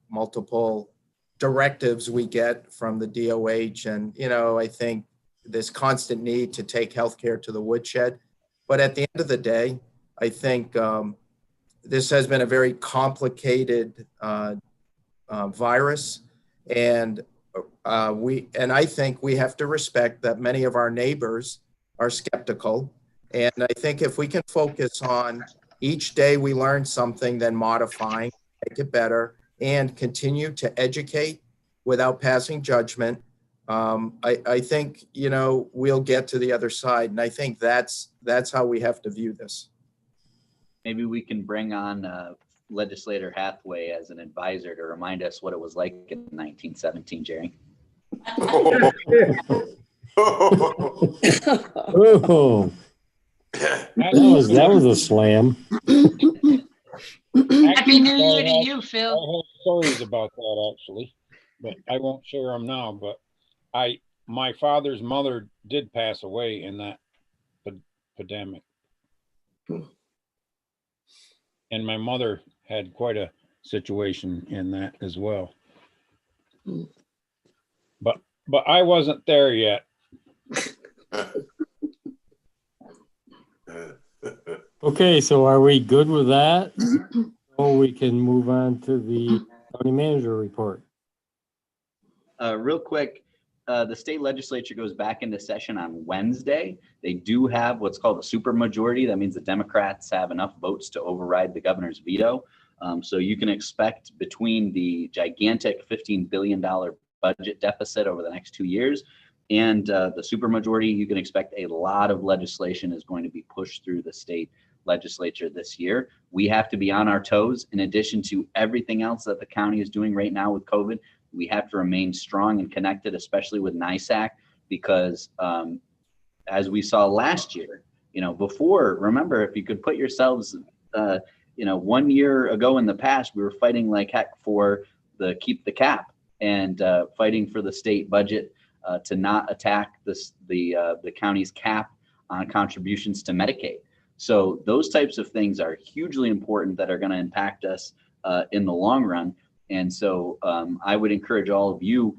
multiple directives we get from the DOH, and I think this constant need to take healthcare to the woodshed. But at the end of the day, I think this has been a very complicated virus, and I think we have to respect that many of our neighbors are skeptical. And I think if we can focus on each day we learn something, then modifying, make it better, and continue to educate without passing judgment, I think, we'll get to the other side. And I think that's how we have to view this. Maybe we can bring on Legislator Hathaway as an advisor to remind us what it was like in 1917, Jerry. Oh. That was a slam. Happy New Year to you, Phil. I have stories about that actually, but I won't share them now. But my father's mother did pass away in that pandemic, and my mother had quite a situation in that as well. But I wasn't there yet. Okay, so are we good with that? Or we can move on to the county manager report. Real quick, the state legislature goes back into session on Wednesday. They do have what's called a supermajority. That means the Democrats have enough votes to override the governor's veto. So you can expect between the gigantic $15 billion budget deficit over the next 2 years and the supermajority, you can expect a lot of legislation is going to be pushed through the state legislature this year. We have to be on our toes. In addition to everything else that the county is doing right now with COVID, we have to remain strong and connected, especially with NISAC, because as we saw last year, before, remember, if you could put yourselves, 1 year ago in the past, we were fighting like heck for keep the cap and fighting for the state budget to not attack the county's cap on contributions to Medicaid. So those types of things are hugely important that are going to impact us in the long run. And so I would encourage all of you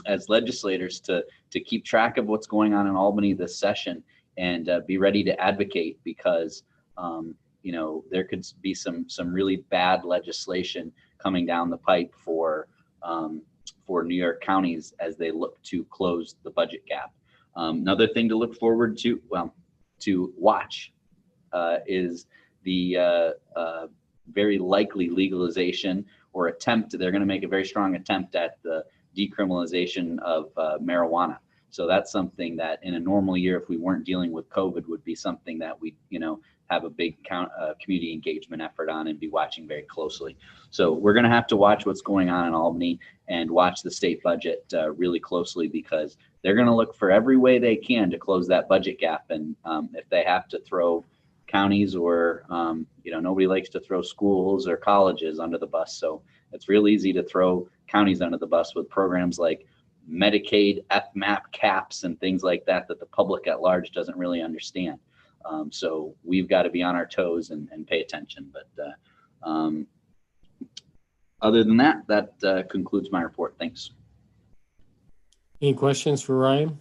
as legislators to keep track of what's going on in Albany this session and be ready to advocate, because there could be some really bad legislation coming down the pipe for New York counties as they look to close the budget gap. Another thing to look forward to, to watch is the very likely legalization or attempt. They're going to make a very strong attempt at the decriminalization of marijuana. So that's something that in a normal year, if we weren't dealing with COVID, would be something that we, have a big community engagement effort on and be watching very closely. So we're going to have to watch what's going on in Albany and watch the state budget really closely, because they're going to look for every way they can to close that budget gap. And if they have to throw counties or, nobody likes to throw schools or colleges under the bus. So it's real easy to throw counties under the bus with programs like Medicaid, FMAP caps and things like that the public at large doesn't really understand. So we've got to be on our toes and pay attention. But other than that concludes my report. Thanks. Any questions for Ryan?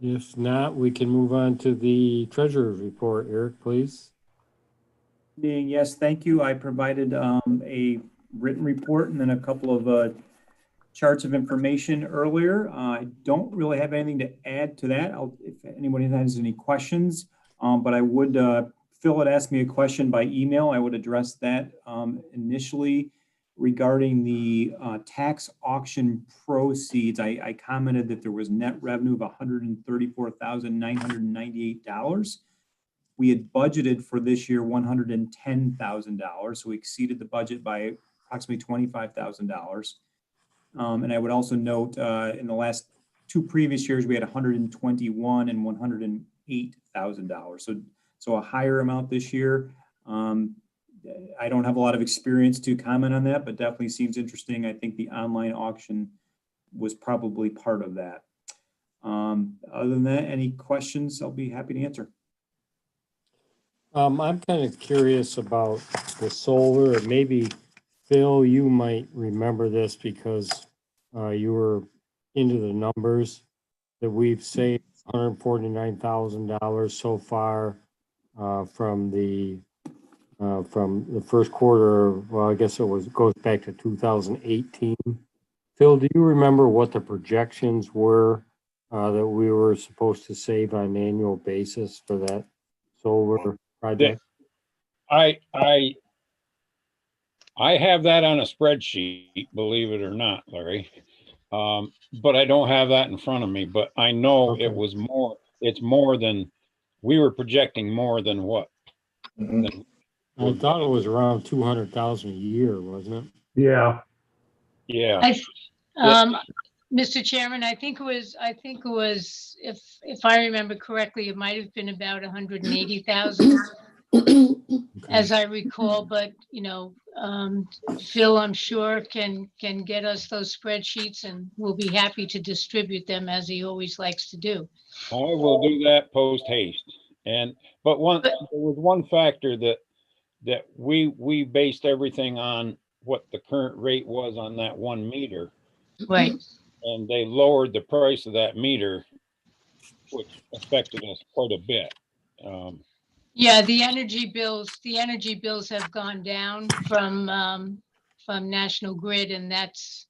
If not, we can move on to the treasurer's report. Eric, please. Yes, thank you. I provided a written report and then a couple of charts of information earlier. I don't really have anything to add to that. If anybody has any questions, but I would, Phil had asked me a question by email. I would address that initially regarding the tax auction proceeds. I commented that there was net revenue of $134,998. We had budgeted for this year $110,000, so we exceeded the budget by approximately $25,000. And I would also note in the last two previous years, we had $121,000 and $108,000. So a higher amount this year. I don't have a lot of experience to comment on that, but definitely seems interesting. I think the online auction was probably part of that. Other than that, any questions, I'll be happy to answer. I'm kind of curious about the solar. Maybe Phil, you might remember this because you were into the numbers that we've saved $149,000 so far from the first quarter. Well, I guess goes back to 2018. Phil, do you remember what the projections were that we were supposed to save on an annual basis for that solar project? I have that on a spreadsheet, believe it or not, Larry. But I don't have that in front of me, but I know it was more, it's more than, we were projecting more than what? I thought it was around 200,000 a year, wasn't it? Yeah. Yeah. Mr. Chairman, I think it was, if I remember correctly, it might have been about 180,000. As I recall, but Phil, I'm sure can get us those spreadsheets, and we'll be happy to distribute them as he always likes to do. I will do that post haste. There was one factor that we based everything on what the current rate was on that 1 meter. Right. And they lowered the price of that meter, which affected us quite a bit. Yeah, the energy bills have gone down from National Grid, and that's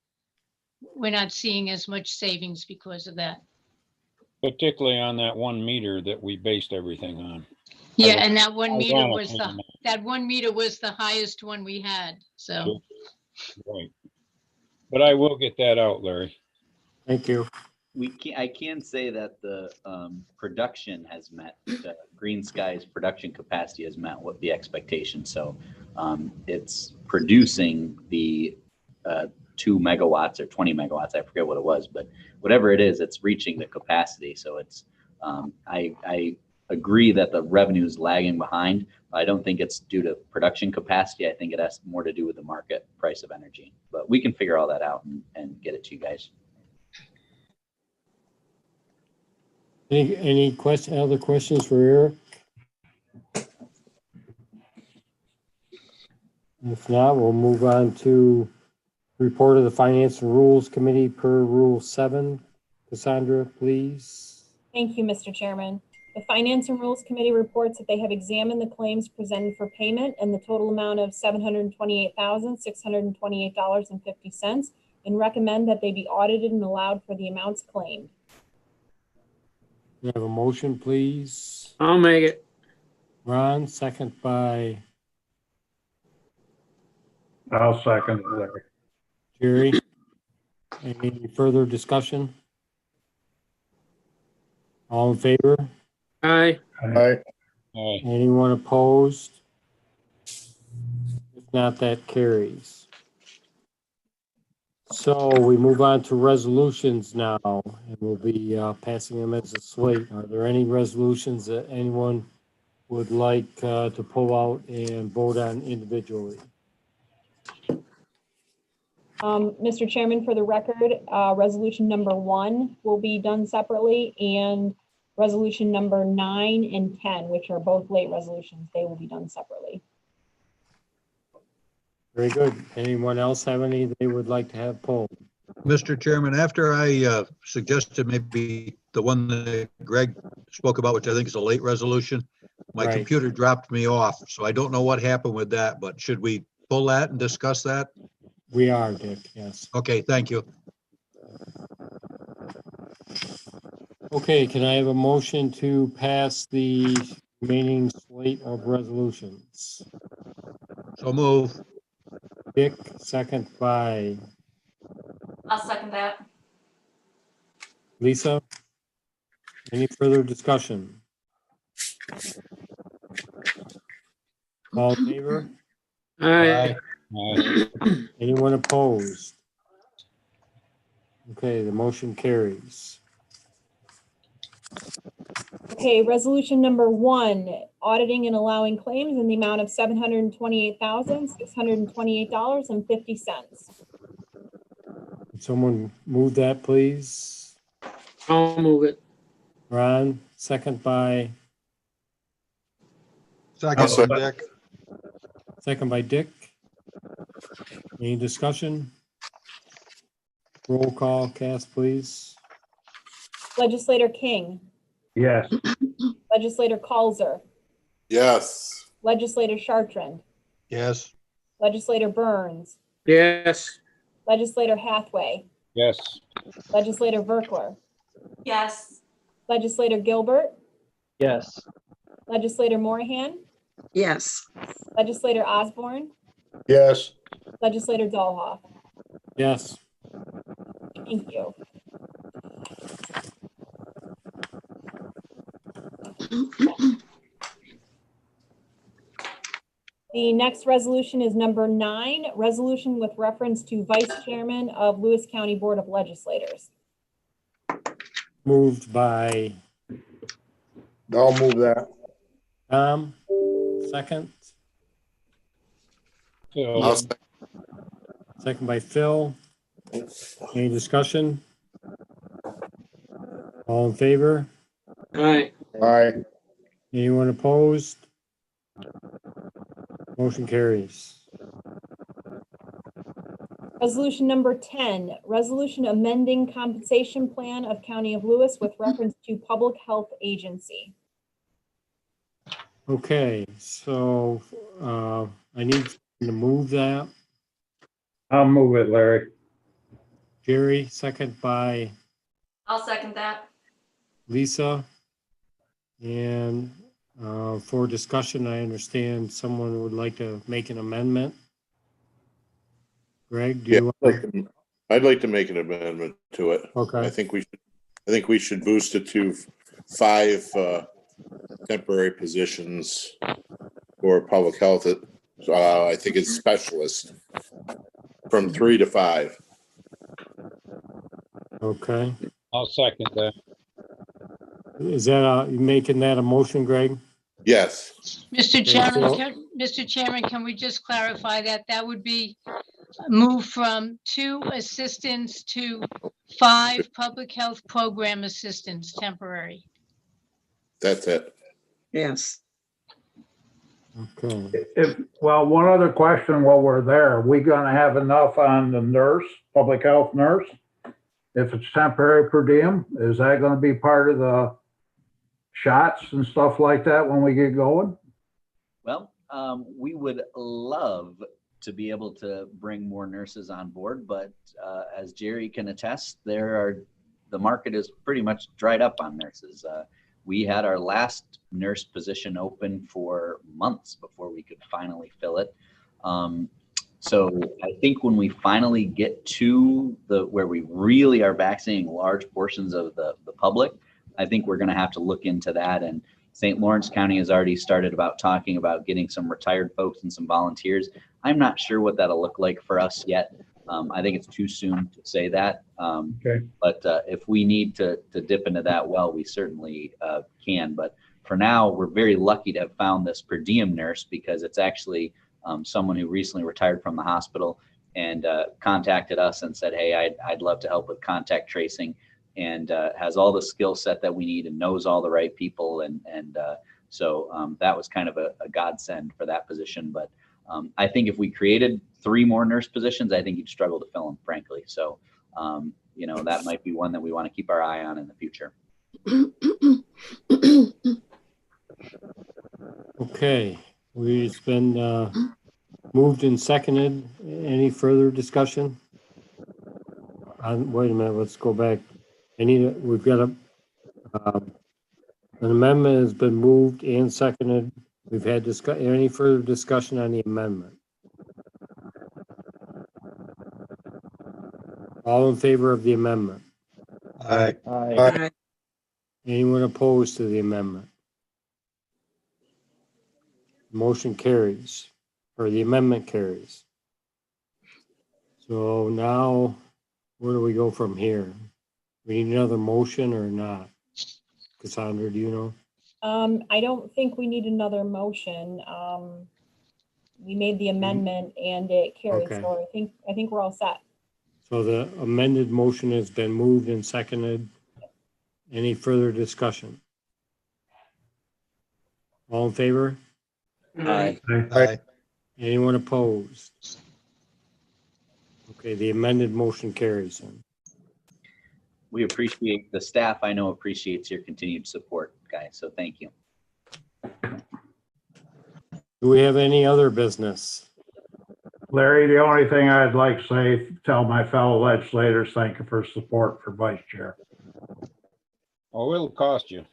we're not seeing as much savings because of that. Particularly on that 1 meter that we based everything on. Yeah, was- and that 1 meter was ironically, that 1 meter was the highest one we had, so. Right. But I will get that out, Larry. Thank you. I can say that the production has met, the Green Skies production capacity has met what the expectation. So it's producing the 2 megawatts or 20 megawatts. I forget what it was, but whatever it is, it's reaching the capacity. So it's, I agree that the revenue is lagging behind. I don't think it's due to production capacity. I think it has more to do with the market price of energy, but we can figure all that out and get it to you guys. Any other questions for Eric? If not, we'll move on to report of the Finance and Rules Committee per Rule 7. Cassandra, please. Thank you, Mr. Chairman. The Finance and Rules Committee reports that they have examined the claims presented for payment and the total amount of $728,628.50 and recommend that they be audited and allowed for the amounts claimed. We have a motion, please. I'll make it. Ron, second by I'll second it, Larry. Jerry. Any further discussion? All in favor? Aye. Aye. Anyone opposed? If not, that carries. So we move on to resolutions now, and we'll be passing them as a slate. Are there any resolutions that anyone would like to pull out and vote on individually? Mr. Chairman, for the record, resolution number 1 will be done separately, and resolution number 9 and 10, which are both late resolutions, they will be done separately. Very good. Anyone else have any they would like to have pulled? Mr. Chairman, after I suggested maybe the one that Greg spoke about, which I think is a late resolution, my Right. computer dropped me off, so I don't know what happened with that, but should we pull that and discuss that? We are, Dick, yes. Okay, thank you. Okay, can I have a motion to pass the remaining slate of resolutions? So move. Dick, second by I'll second that. Lisa. Any further discussion? All in favor? Aye. Anyone opposed? Okay, the motion carries. Okay, resolution number 1, auditing and allowing claims in the amount of $728,628.50. Someone move that, please. I'll move it. Ron, second by Second, Dick. Second by Dick. Any discussion? Roll call, Cass, please. Legislator King, Yes. Legislator Kalzer, Yes. Legislator Chartrand, Yes. Legislator Burns, Yes. Legislator Hathaway, Yes. Legislator Verkler, Yes. Legislator Gilbert, Yes. Legislator Morahan, Yes. Legislator Osborne, Yes. Legislator Dolhoff. Yes. Thank you. The next resolution is number 9, resolution with reference to Vice Chairman of Lewis County Board of Legislators. Moved by I'll move that. Tom, second. I'll Second by Phil. Any discussion? All in favor? Aye. Aye. Anyone opposed? Motion carries. Resolution number 10, resolution amending compensation plan of County of Lewis with reference to Public Health Agency. Okay, so I need to move that. I'll move it, Larry. Jerry, second by I'll second that. Lisa. And for discussion, I understand someone would like to make an amendment. Greg, do Yeah, you? I'd like to make an amendment to it. Okay. I think we should boost it to 5 temporary positions for public health. I think it's specialist from 3 to 5. Okay. I'll second that. Is that you making that a motion, Greg? Yes. Mr. Chairman, can we just clarify that that would be move from 2 assistants to 5 public health program assistants temporary? That's it. Yes. Okay. Well, one other question while we're there, are we gonna have enough on the nurse, public health nurse? If it's temporary per diem, is that gonna be part of the shots and stuff like that when we get going? Well, we would love to be able to bring more nurses on board, but as Jerry can attest, the market is pretty much dried up on nurses. We had our last nurse position open for months before we could finally fill it. So I think when we finally get to where we really are vaccinating large portions of the public, I think we're going to have to look into that. And St. Lawrence County has already started talking about getting some retired folks and some volunteers. I'm not sure what that'll look like for us yet. I think it's too soon to say that. Okay. But if we need to dip into that well, we certainly can. But for now, we're very lucky to have found this per diem nurse because it's actually someone who recently retired from the hospital and contacted us and said, hey, I'd love to help with contact tracing, and has all the skill set that we need and knows all the right people. So that was kind of a godsend for that position. But I think if we created 3 more nurse positions, I think you'd struggle to fill them, frankly. So, that might be one that we want to keep our eye on in the future. Okay. It's been moved and seconded. Any further discussion? Wait a minute, let's go back. We've got an amendment has been moved and seconded. We've had any further discussion on the amendment? All in favor of the amendment? Aye. Aye. Anyone opposed to the amendment? Motion carries, or the amendment carries. So now, where do we go from here? We need another motion or not? Cassandra, do you know? I don't think we need another motion. We made the amendment and it carried, Okay. so I think we're all set. So the amended motion has been moved and seconded. Any further discussion? All in favor? Aye. Aye. Anyone opposed? Okay, the amended motion carries then. We appreciate the staff. I know appreciates your continued support, guys. So thank you. Do we have any other business? Larry, the only thing I'd like to say, tell my fellow legislators, thank you for support for vice chair. Oh, it'll cost you.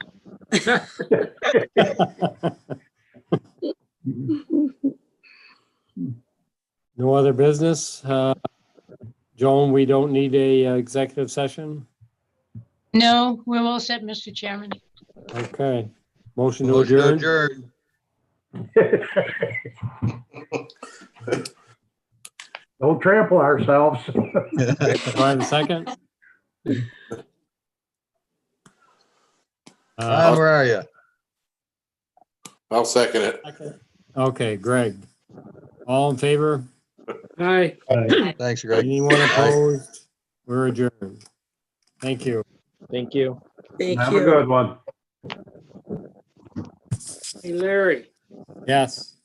No other business? Joan, we don't need a executive session? No, we're all set, Mr. Chairman. Okay. Motion to Motion to adjourn? Don't trample ourselves. Do I have a second? Where are you? I'll second it. Okay, Greg. All in favor? Aye. Thanks, Greg. Anyone opposed? We're adjourned. Thank you. Thank you. Thank Have you. a good one. Hey, Larry. Yes.